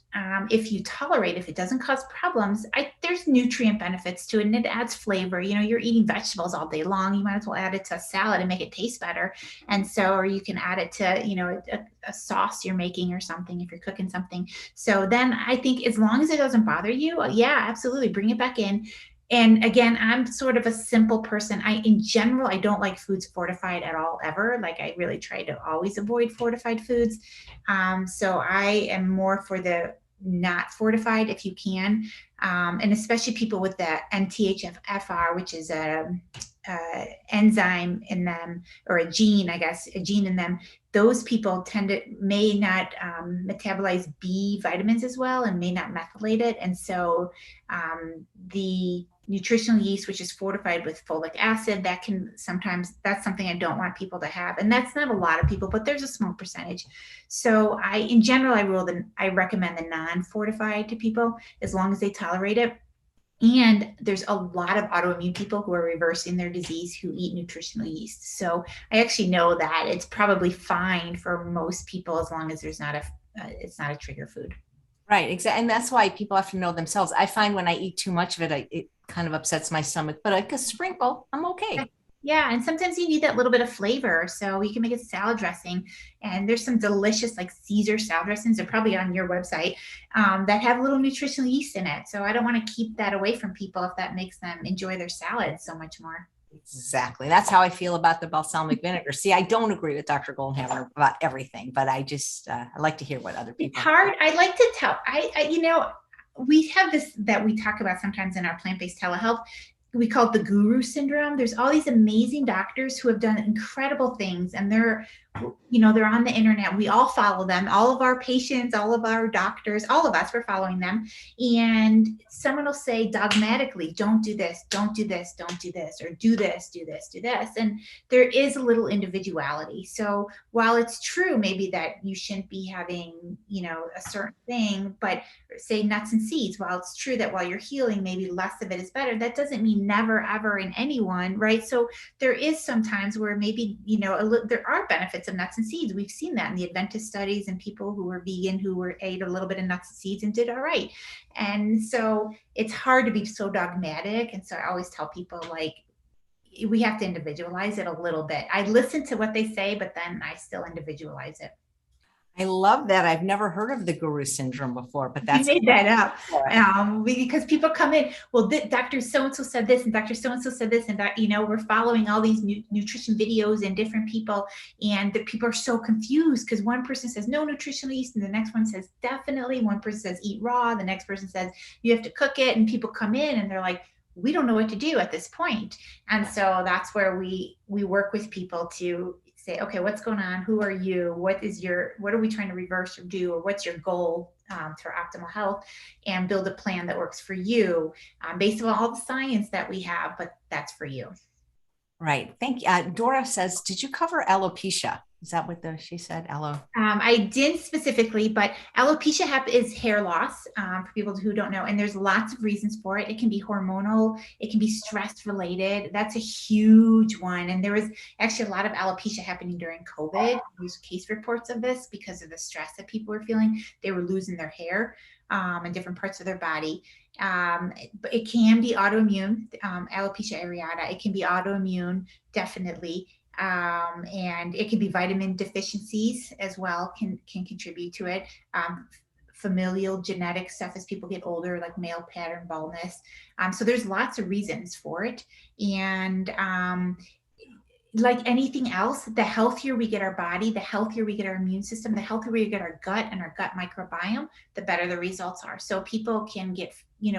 [SPEAKER 3] if you tolerate, if it doesn't cause problems, there's nutrient benefits to it, and it adds flavor. You're eating vegetables all day long. You might as well add it to a salad and make it taste better. And so, or you can add it to, a sauce you're making or something if you're cooking something. So then I think as long as it doesn't bother you, yeah, absolutely, bring it back in. And again, I'm sort of a simple person. In general, I don't like foods fortified at all, ever. Like, I really try to always avoid fortified foods. So I am more for the not fortified if you can. And especially people with the NTHFR, which is a enzyme in them, or a gene in them. Those people may not metabolize B vitamins as well, and may not methylate it. And so the nutritional yeast, which is fortified with folic acid, that's something I don't want people to have. And that's not a lot of people, but there's a small percentage. So in general, I recommend the non-fortified to people as long as they tolerate it. And there's a lot of autoimmune people who are reversing their disease who eat nutritional yeast. So I actually know that it's probably fine for most people as long as it's not a trigger food.
[SPEAKER 1] Right, exactly. And that's why people have to know themselves. I find when I eat too much of it, it kind of upsets my stomach, but like a sprinkle, I'm okay.
[SPEAKER 3] Yeah, and sometimes you need that little bit of flavor. So you can make a salad dressing, and there's some delicious like Caesar salad dressings. They're probably on your website that have a little nutritional yeast in it. So I don't want to keep that away from people if that makes them enjoy their salad so much more.
[SPEAKER 1] Exactly. That's how I feel about the balsamic vinegar. See, I don't agree with Dr. Goldhammer about everything, but I just, I like to hear what other people.
[SPEAKER 3] It's hard. I like to tell, we have this that we talk about sometimes in our plant-based telehealth. We call it the guru syndrome. There's all these amazing doctors who have done incredible things, and they're on the internet. We all follow them. All of our patients, all of our doctors, all of us, we're following them. And someone will say dogmatically, don't do this, don't do this, don't do this, or do this, do this, do this. And there is a little individuality. So while it's true maybe that you shouldn't be having, a certain thing, but say nuts and seeds, while it's true that while you're healing, maybe less of it is better, that doesn't mean never, ever in anyone, right? So there is some times where maybe, there are benefits of nuts and seeds. We've seen that in the Adventist studies, and people who were vegan who ate a little bit of nuts and seeds and did all right. And so it's hard to be so dogmatic. And so I always tell people, like, we have to individualize it a little bit. I listen to what they say, but then I still individualize it.
[SPEAKER 1] I love that. I've never heard of the guru syndrome before, but that's
[SPEAKER 3] you made that up because people come in. Well, Dr. So-and-so said this, and Dr. So-and-so said this, and that, we're following all these nutrition videos and different people, and the people are so confused because one person says no nutritional yeast, and the next one says definitely. One person says eat raw, the next person says you have to cook it, and people come in and they're like, we don't know what to do at this point. And so that's where we work with people to say, okay, what's going on? Who are you? What are we trying to reverse or do? Or what's your goal for optimal health? And build a plan that works for you based on all the science that we have, but that's for you.
[SPEAKER 1] Right. Thank you. Dora says, did you cover alopecia? Is that what she said?
[SPEAKER 3] I didn't specifically, but alopecia is hair loss for people who don't know. And there's lots of reasons for it. It can be hormonal. It can be stress related. That's a huge one. And there was actually a lot of alopecia happening during COVID. There's case reports of this because of the stress that people were feeling. They were losing their hair in different parts of their body. But it can be autoimmune, alopecia areata. It can be autoimmune, definitely. And it can be vitamin deficiencies as well, can contribute to it. Familial genetic stuff as people get older, like male pattern baldness. So there's lots of reasons for it. And like anything else, the healthier we get our body, the healthier we get our immune system, the healthier we get our gut and our gut microbiome, the better the results are. So people can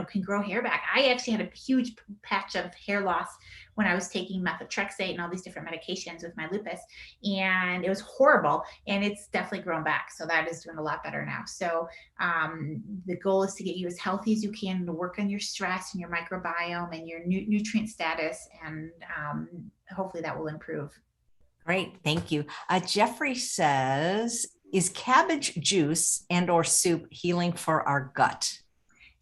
[SPEAKER 3] can grow hair back. I actually had a huge patch of hair loss when I was taking methotrexate and all these different medications with my lupus, and it was horrible, and it's definitely grown back. So that is doing a lot better now. So the goal is to get you as healthy as you can, to work on your stress and your microbiome and your nutrient status, and hopefully that will improve.
[SPEAKER 1] Great. Thank you. Jeffrey says, is cabbage juice and or soup healing for our gut?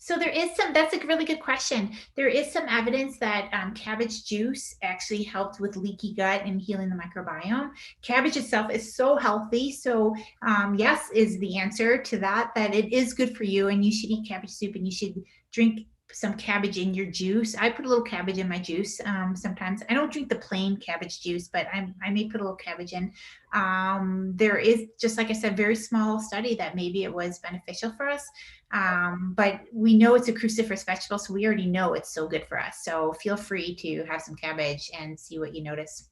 [SPEAKER 3] So there is that's a really good question. There is some evidence that cabbage juice actually helped with leaky gut and healing the microbiome. Cabbage itself is so healthy. So yes is the answer to that it is good for you, and you should eat cabbage soup, and you should drink some cabbage in your juice. I put a little cabbage in my juice sometimes. I don't drink the plain cabbage juice, but I may put a little cabbage in. There is, just like I said, very small study that maybe it was beneficial for us. But we know it's a cruciferous vegetable, so we already know it's so good for us. So feel free to have some cabbage and see what you notice.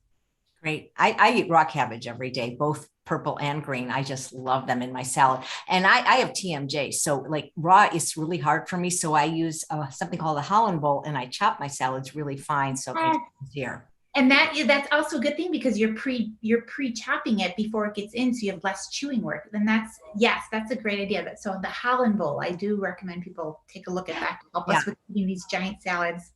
[SPEAKER 1] Great. I eat raw cabbage every day, both purple and green. I just love them in my salad. And I have TMJ. So like raw is really hard for me. So I use something called a Holland bowl, and I chop my salads really fine. So it's easier.
[SPEAKER 3] And that's also a good thing, because you're pre-chopping it before it gets in, so you have less chewing work. And that's a great idea. So the Holland bowl, I do recommend people take a look at that to help us with eating these giant salads.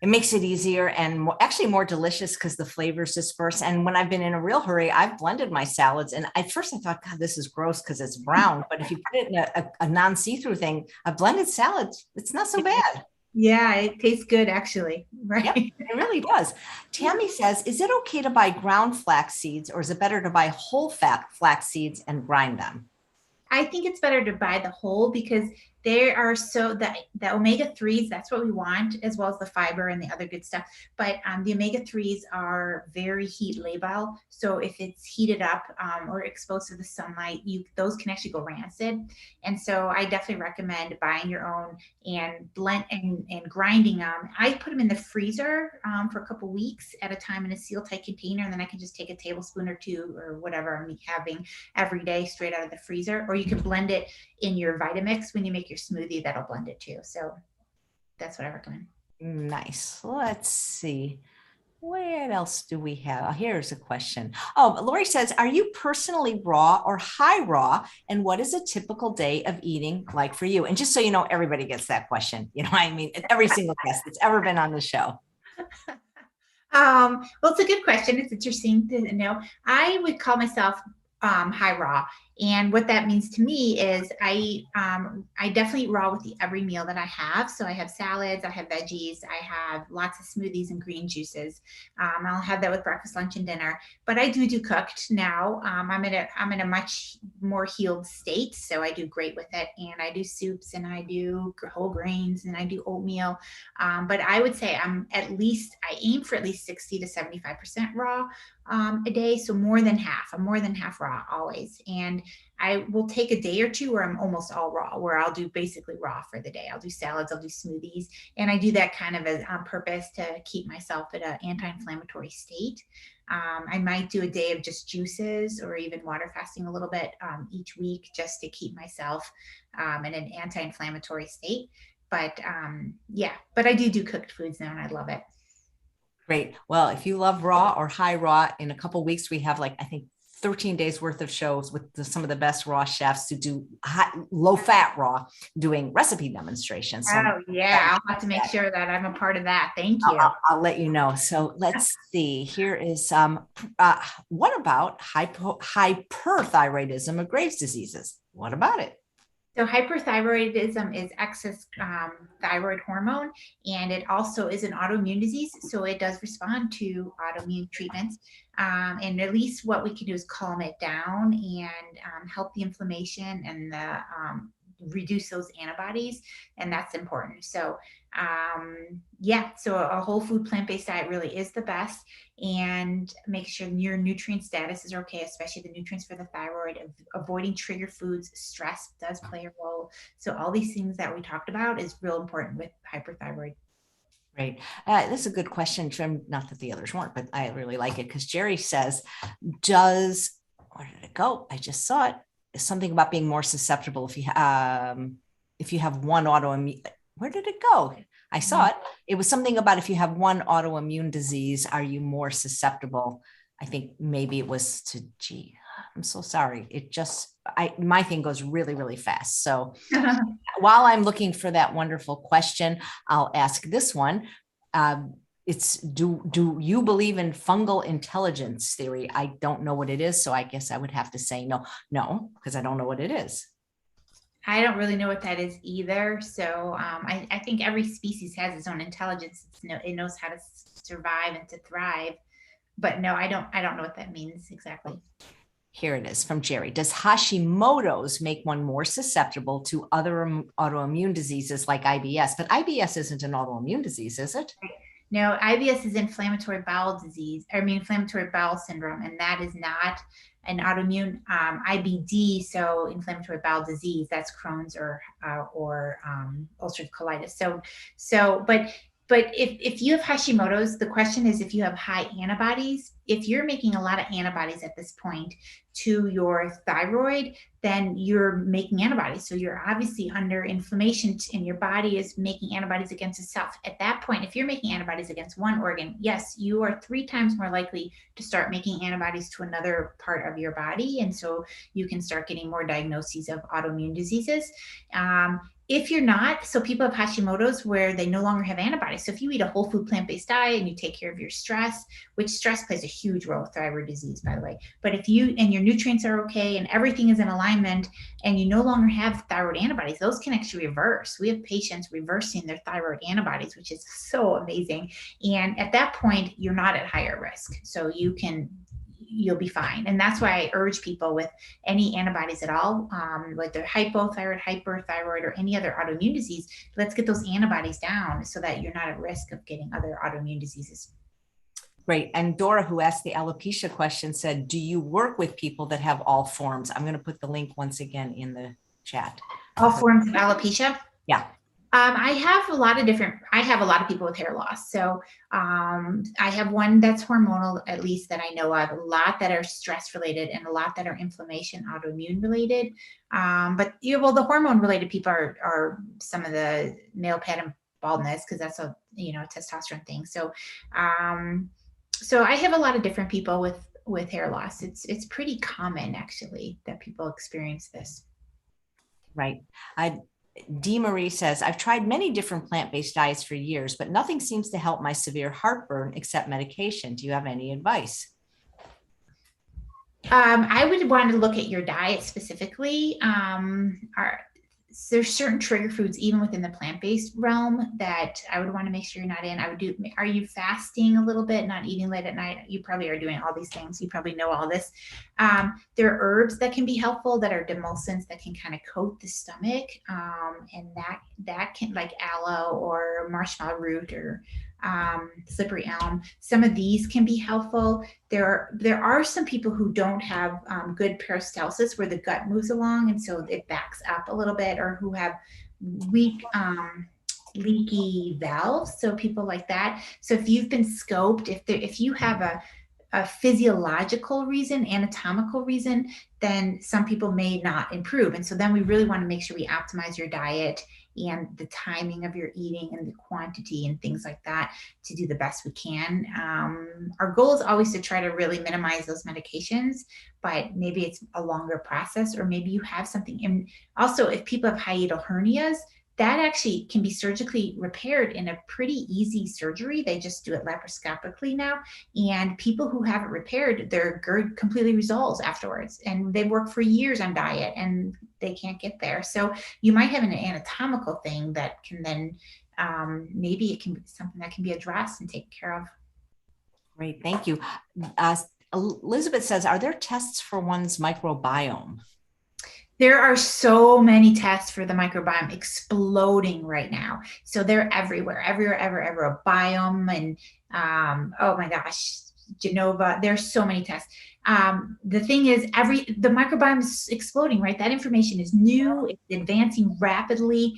[SPEAKER 1] It makes it easier and actually more delicious because the flavors disperse. And when I've been in a real hurry, I've blended my salads. And at first I thought, God, this is gross because it's brown. But if you put it in a non-see-through thing, a blended salad, it's not so bad.
[SPEAKER 3] Yeah, it tastes good, actually. Right.
[SPEAKER 1] Yep, it really does. Tammy says, is it okay to buy ground flax seeds, or is it better to buy whole flax seeds and grind them?
[SPEAKER 3] I think it's better to buy the whole, because they are the omega-3s, that's what we want, as well as the fiber and the other good stuff. But the omega-3s are very heat labile. So if it's heated up or exposed to the sunlight, those can actually go rancid. And so I definitely recommend buying your own and blend and grinding them. I put them in the freezer for a couple weeks at a time in a seal-tight container, and then I can just take a tablespoon or two or whatever I'm having every day straight out of the freezer. Or you can blend it in your Vitamix when you make your smoothie, that'll blend it too. So that's what I recommend.
[SPEAKER 1] Nice. Let's see. What else do we have? Here's a question. Oh, Lori says, are you personally raw or high raw? And what is a typical day of eating like for you? And just so you know, everybody gets that question. You know, I mean, every single guest that's ever been on the show.
[SPEAKER 3] Well, it's a good question. It's interesting to know. I would call myself high raw. And what that means to me is I definitely eat raw with every meal that I have. So I have salads, I have veggies, I have lots of smoothies and green juices. I'll have that with breakfast, lunch, and dinner. But I do cooked now. I'm in a much more healed state, so I do great with it. And I do soups, and I do whole grains, and I do oatmeal. But I would say I aim for at least 60 to 75% raw a day. So more than half. I'm more than half raw always. And I will take a day or two where I'm almost all raw, where I'll do basically raw for the day. I'll do salads, I'll do smoothies. And I do that kind of on purpose to keep myself at an anti-inflammatory state. I might do a day of just juices or even water fasting a little bit each week, just to keep myself in an anti-inflammatory state. But but I do cooked foods now, and I love it.
[SPEAKER 1] Great. Well, if you love raw or high raw, in a couple of weeks, we have I think 13 days worth of shows with some of the best raw chefs who do low fat raw, doing recipe demonstrations. So
[SPEAKER 3] I'll have to make sure that I'm a part of that. Thank you.
[SPEAKER 1] I'll let you know. So let's see. Here is what about hyperthyroidism of Graves' diseases? What about it?
[SPEAKER 3] So hyperthyroidism is excess thyroid hormone, and it also is an autoimmune disease. So it does respond to autoimmune treatments. And at least what we can do is calm it down and help the inflammation and reduce those antibodies. And that's important. So so a whole food plant-based diet really is the best, and make sure your nutrient status is okay, especially the nutrients for the thyroid. Avoiding trigger foods. Stress does play a role. So all these things that we talked about is real important with hyperthyroid.
[SPEAKER 1] Great. This is a good question. Not that the others weren't, but I really like it because Jerry says, where did it go? I just saw it. It's something about being more susceptible if you have one autoimmune. Where did it go? I saw it. It was something about if you have one autoimmune disease, are you more susceptible? I think maybe it was to, I'm so sorry. My thing goes really, really fast. So while I'm looking for that wonderful question, I'll ask this one. It's do you believe in fungal intelligence theory? I don't know what it is. So I guess I would have to say no, because I don't know what it is.
[SPEAKER 3] I don't really know what that is either. So I think every species has its own intelligence. It knows how to survive and to thrive. But no, I don't know what that means exactly.
[SPEAKER 1] Here it is from Jerry. Does Hashimoto's make one more susceptible to other autoimmune diseases like IBS? But IBS isn't an autoimmune disease, is it?
[SPEAKER 3] No, IBS is inflammatory bowel disease, inflammatory bowel syndrome, and that is not an autoimmune. IBD, so inflammatory bowel disease, that's Crohn's or ulcerative colitis. But if you have Hashimoto's, the question is if you have high antibodies. If you're making a lot of antibodies at this point to your thyroid, then you're making antibodies. So you're obviously under inflammation and your body is making antibodies against itself. At that point, if you're making antibodies against one organ, yes, you are 3 times more likely to start making antibodies to another part of your body. And so you can start getting more diagnoses of autoimmune diseases. If you're not, so people have Hashimoto's where they no longer have antibodies. So if you eat a whole food plant-based diet and you take care of your stress, which stress plays a huge role with thyroid disease, by the way. But if you and your nutrients are okay and everything is in alignment and you no longer have thyroid antibodies, those can actually reverse. We have patients reversing their thyroid antibodies, which is so amazing. And at that point, you're not at higher risk. So you'll be fine. And that's why I urge people with any antibodies at all, whether hypothyroid, hyperthyroid, or any other autoimmune disease, let's get those antibodies down so that you're not at risk of getting other autoimmune diseases.
[SPEAKER 1] Great. And Dora, who asked the alopecia question, said, do you work with people that have all forms? I'm going to put the link once again in the chat.
[SPEAKER 3] All forms of alopecia?
[SPEAKER 1] Yeah.
[SPEAKER 3] I have a lot of people with hair loss. So I have one that's hormonal, at least that I know of, a lot that are stress related and a lot that are inflammation, autoimmune related. But the hormone related people are some of the male pattern baldness, because that's a testosterone thing. So so I have a lot of different people with hair loss. It's pretty common actually that people experience this.
[SPEAKER 1] Right. Dee Marie says, I've tried many different plant-based diets for years, but nothing seems to help my severe heartburn except medication. Do you have any advice?
[SPEAKER 3] I would want to look at your diet specifically. There's certain trigger foods, even within the plant-based realm, that I would want to make sure you're not in. Are you fasting a little bit, not eating late at night? You probably are doing all these things. You probably know all this. There are herbs that can be helpful that are demulcents that can kind of coat the stomach. And that can, like aloe or marshmallow root or slippery elm. Some of these can be helpful. There are some people who don't have good peristalsis where the gut moves along and so it backs up a little bit, or who have weak leaky valves. So people like that. So if you've been scoped, if you have a physiological reason, anatomical reason, then some people may not improve. And so then we really want to make sure we optimize your diet and the timing of your eating and the quantity and things like that to do the best we can. Our goal is always to try to really minimize those medications, but maybe it's a longer process, or maybe you have something. And also, if people have hiatal hernias, that actually can be surgically repaired in a pretty easy surgery. They just do it laparoscopically now. And people who have it repaired, their GERD completely resolves afterwards. And they work for years on diet and they can't get there. So you might have an anatomical thing that can then, maybe it can be something that can be addressed and taken care of.
[SPEAKER 1] Great, thank you. Elizabeth says, are there tests for one's microbiome?
[SPEAKER 3] There are so many tests for the microbiome exploding right now. So they're everywhere, a biome and oh my gosh, Genova. There's so many tests. The thing is, the microbiome is exploding, right? That information is new, it's advancing rapidly,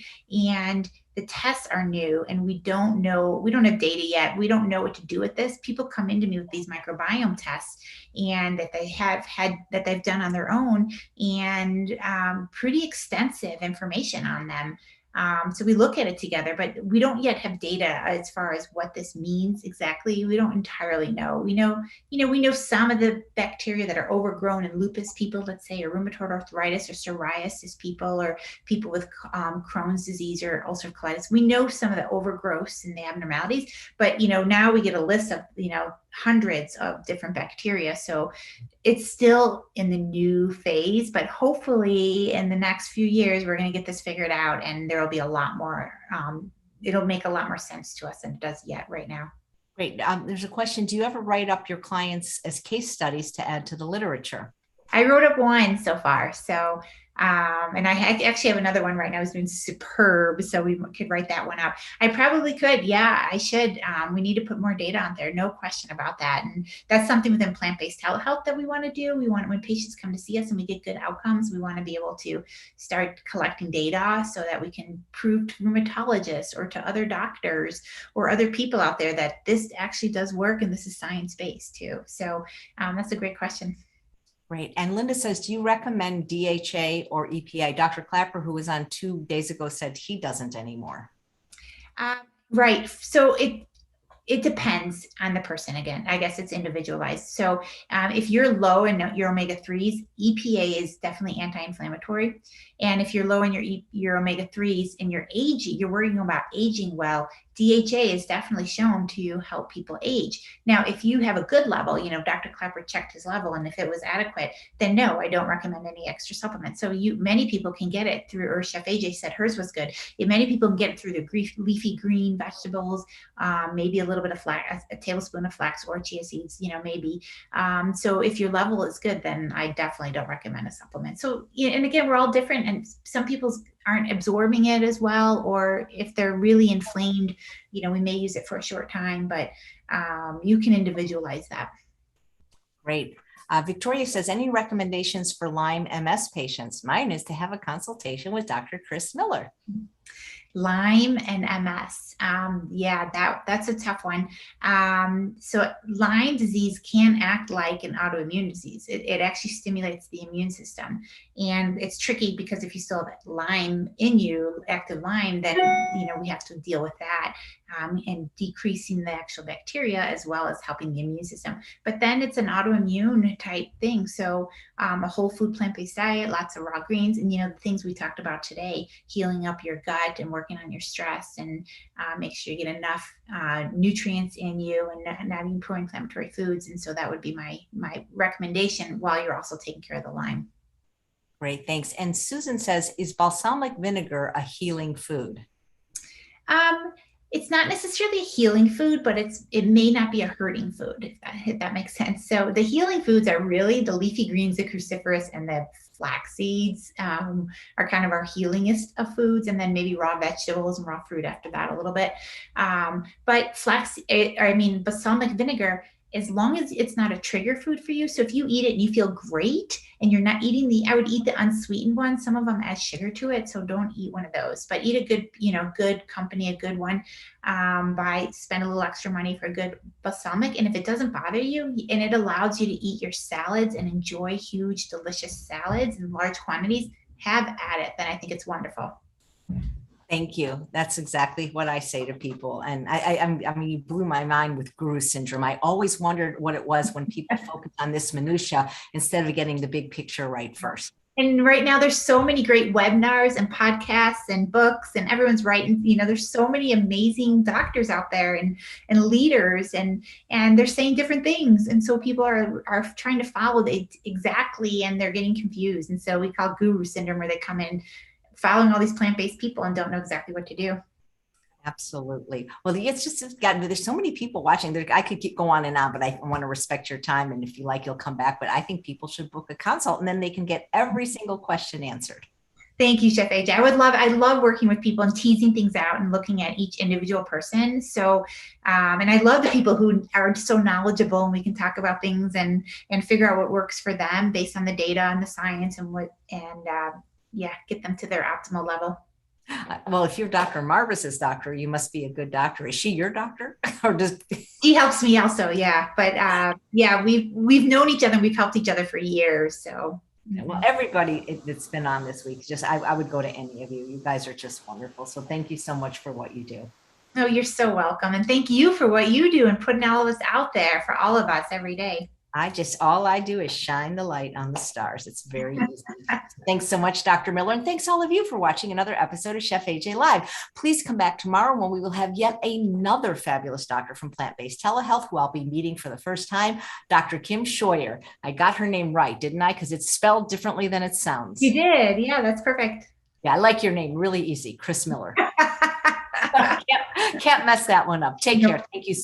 [SPEAKER 3] and the tests are new, and we don't have data yet. We don't know what to do with this. People come into me with these microbiome tests and that they've done on their own, and pretty extensive information on them. So we look at it together, but we don't yet have data as far as what this means exactly. We don't entirely know. We know some of the bacteria that are overgrown in lupus people, let's say, or rheumatoid arthritis or psoriasis people, or people with Crohn's disease or ulcerative colitis. We know some of the overgrowths and the abnormalities, but now we get a list of hundreds of different bacteria. So it's still in the new phase, but hopefully in the next few years, we're going to get this figured out, and there will be a lot more, it'll make a lot more sense to us than it does yet right now.
[SPEAKER 1] Great. There's a question. Do you ever write up your clients as case studies to add to the literature?
[SPEAKER 3] I wrote up one so far. So, and I actually have another one right now. It's doing superb. So we could write that one up. I probably could. Yeah, I should. We need to put more data on there. No question about that. And that's something within plant-based telehealth that we want to do. We want, when patients come to see us and we get good outcomes, we want to be able to start collecting data so that we can prove to rheumatologists or to other doctors or other people out there that this actually does work and this is science-based too. So that's a great question.
[SPEAKER 1] Great. And Linda says, do you recommend DHA or EPA? Dr. Clapper, who was on 2 days ago, said he doesn't anymore.
[SPEAKER 3] Right. So it depends on the person. Again, I guess it's individualized. So if you're low in your omega-3s, EPA is definitely anti-inflammatory. And if you're low in your omega-3s and you're worrying about aging well, DHA is definitely shown to help people age. Now, if you have a good level, Dr. Clapper checked his level, and if it was adequate, then no, I don't recommend any extra supplements. So many people can get it through, or Chef AJ said hers was good. Many people can get it through the leafy green vegetables, maybe a little bit of flax, a tablespoon of flax or chia seeds, maybe. So if your level is good, then I definitely don't recommend a supplement. So, and again, we're all different, and some people aren't absorbing it as well, or if they're really inflamed, we may use it for a short time, but you can individualize that.
[SPEAKER 1] Great. Victoria says, any recommendations for Lyme MS patients? Mine is to have a consultation with Dr. Chris Miller.
[SPEAKER 3] Lyme and MS. Yeah, that's a tough one. So Lyme disease can act like an autoimmune disease. It actually stimulates the immune system. And it's tricky because if you still have Lyme in you, active Lyme, then, we have to deal with that and decreasing the actual bacteria as well as helping the immune system. But then it's an autoimmune type thing. So a whole food plant-based diet, lots of raw greens, and, the things we talked about today, healing up your gut and working on your stress, and make sure you get enough nutrients in you and not eating pro-inflammatory foods. And so that would be my recommendation while you're also taking care of the Lyme.
[SPEAKER 1] Great, thanks. And Susan says, is balsamic vinegar a healing food?
[SPEAKER 3] It's not necessarily a healing food, but it may not be a hurting food, if that makes sense. So the healing foods are really the leafy greens, the cruciferous, and the flax seeds are kind of our healingest of foods, and then maybe raw vegetables and raw fruit after that a little bit. But balsamic vinegar, as long as it's not a trigger food for you. So if you eat it and you feel great and you're not eating I would eat the unsweetened one. Some of them add sugar to it, so don't eat one of those, but eat a good, good company, a good one. Spend a little extra money for a good balsamic. And if it doesn't bother you and it allows you to eat your salads and enjoy huge, delicious salads in large quantities, have at it, then I think it's wonderful.
[SPEAKER 1] Thank you. That's exactly what I say to people. And I mean, you blew my mind with guru syndrome. I always wondered what it was when people focus on this minutia instead of getting the big picture right first.
[SPEAKER 3] And right now there's so many great webinars and podcasts and books, and everyone's writing, there's so many amazing doctors out there and leaders, and they're saying different things. And so people are trying to follow it exactly, and they're getting confused. And so we call guru syndrome, where they come in following all these plant-based people and don't know exactly what to do.
[SPEAKER 1] Absolutely. Well, it's just there's so many people watching. I could go on and on, but I want to respect your time. And if you like, you'll come back. But I think people should book a consult, and then they can get every single question answered.
[SPEAKER 3] Thank you, Chef AJ. I love working with people and teasing things out and looking at each individual person. So, and I love the people who are so knowledgeable, and we can talk about things and figure out what works for them based on the data and the science get them to their optimal level.
[SPEAKER 1] Well, if you're Dr. Marvis's doctor, you must be a good doctor. Is she your doctor? Or
[SPEAKER 3] She helps me also, yeah. But we've known each other and we've helped each other for years. So
[SPEAKER 1] well, everybody that's been on this week, I would go to any of you. You guys are just wonderful. So thank you so much for what you do.
[SPEAKER 3] Oh, you're so welcome. And thank you for what you do and putting all of us out there for all of us every day.
[SPEAKER 1] All I do is shine the light on the stars. It's very easy. Thanks so much, Dr. Miller. And thanks all of you for watching another episode of Chef AJ Live. Please come back tomorrow when we will have yet another fabulous doctor from Plant-Based Telehealth, who I'll be meeting for the first time, Dr. Kim Scheuer. I got her name right, didn't I? Because it's spelled differently than it sounds.
[SPEAKER 3] You did. Yeah, that's perfect.
[SPEAKER 1] Yeah, I like your name. Really easy. Chris Miller. Can't mess that one up. Take care. Thank you so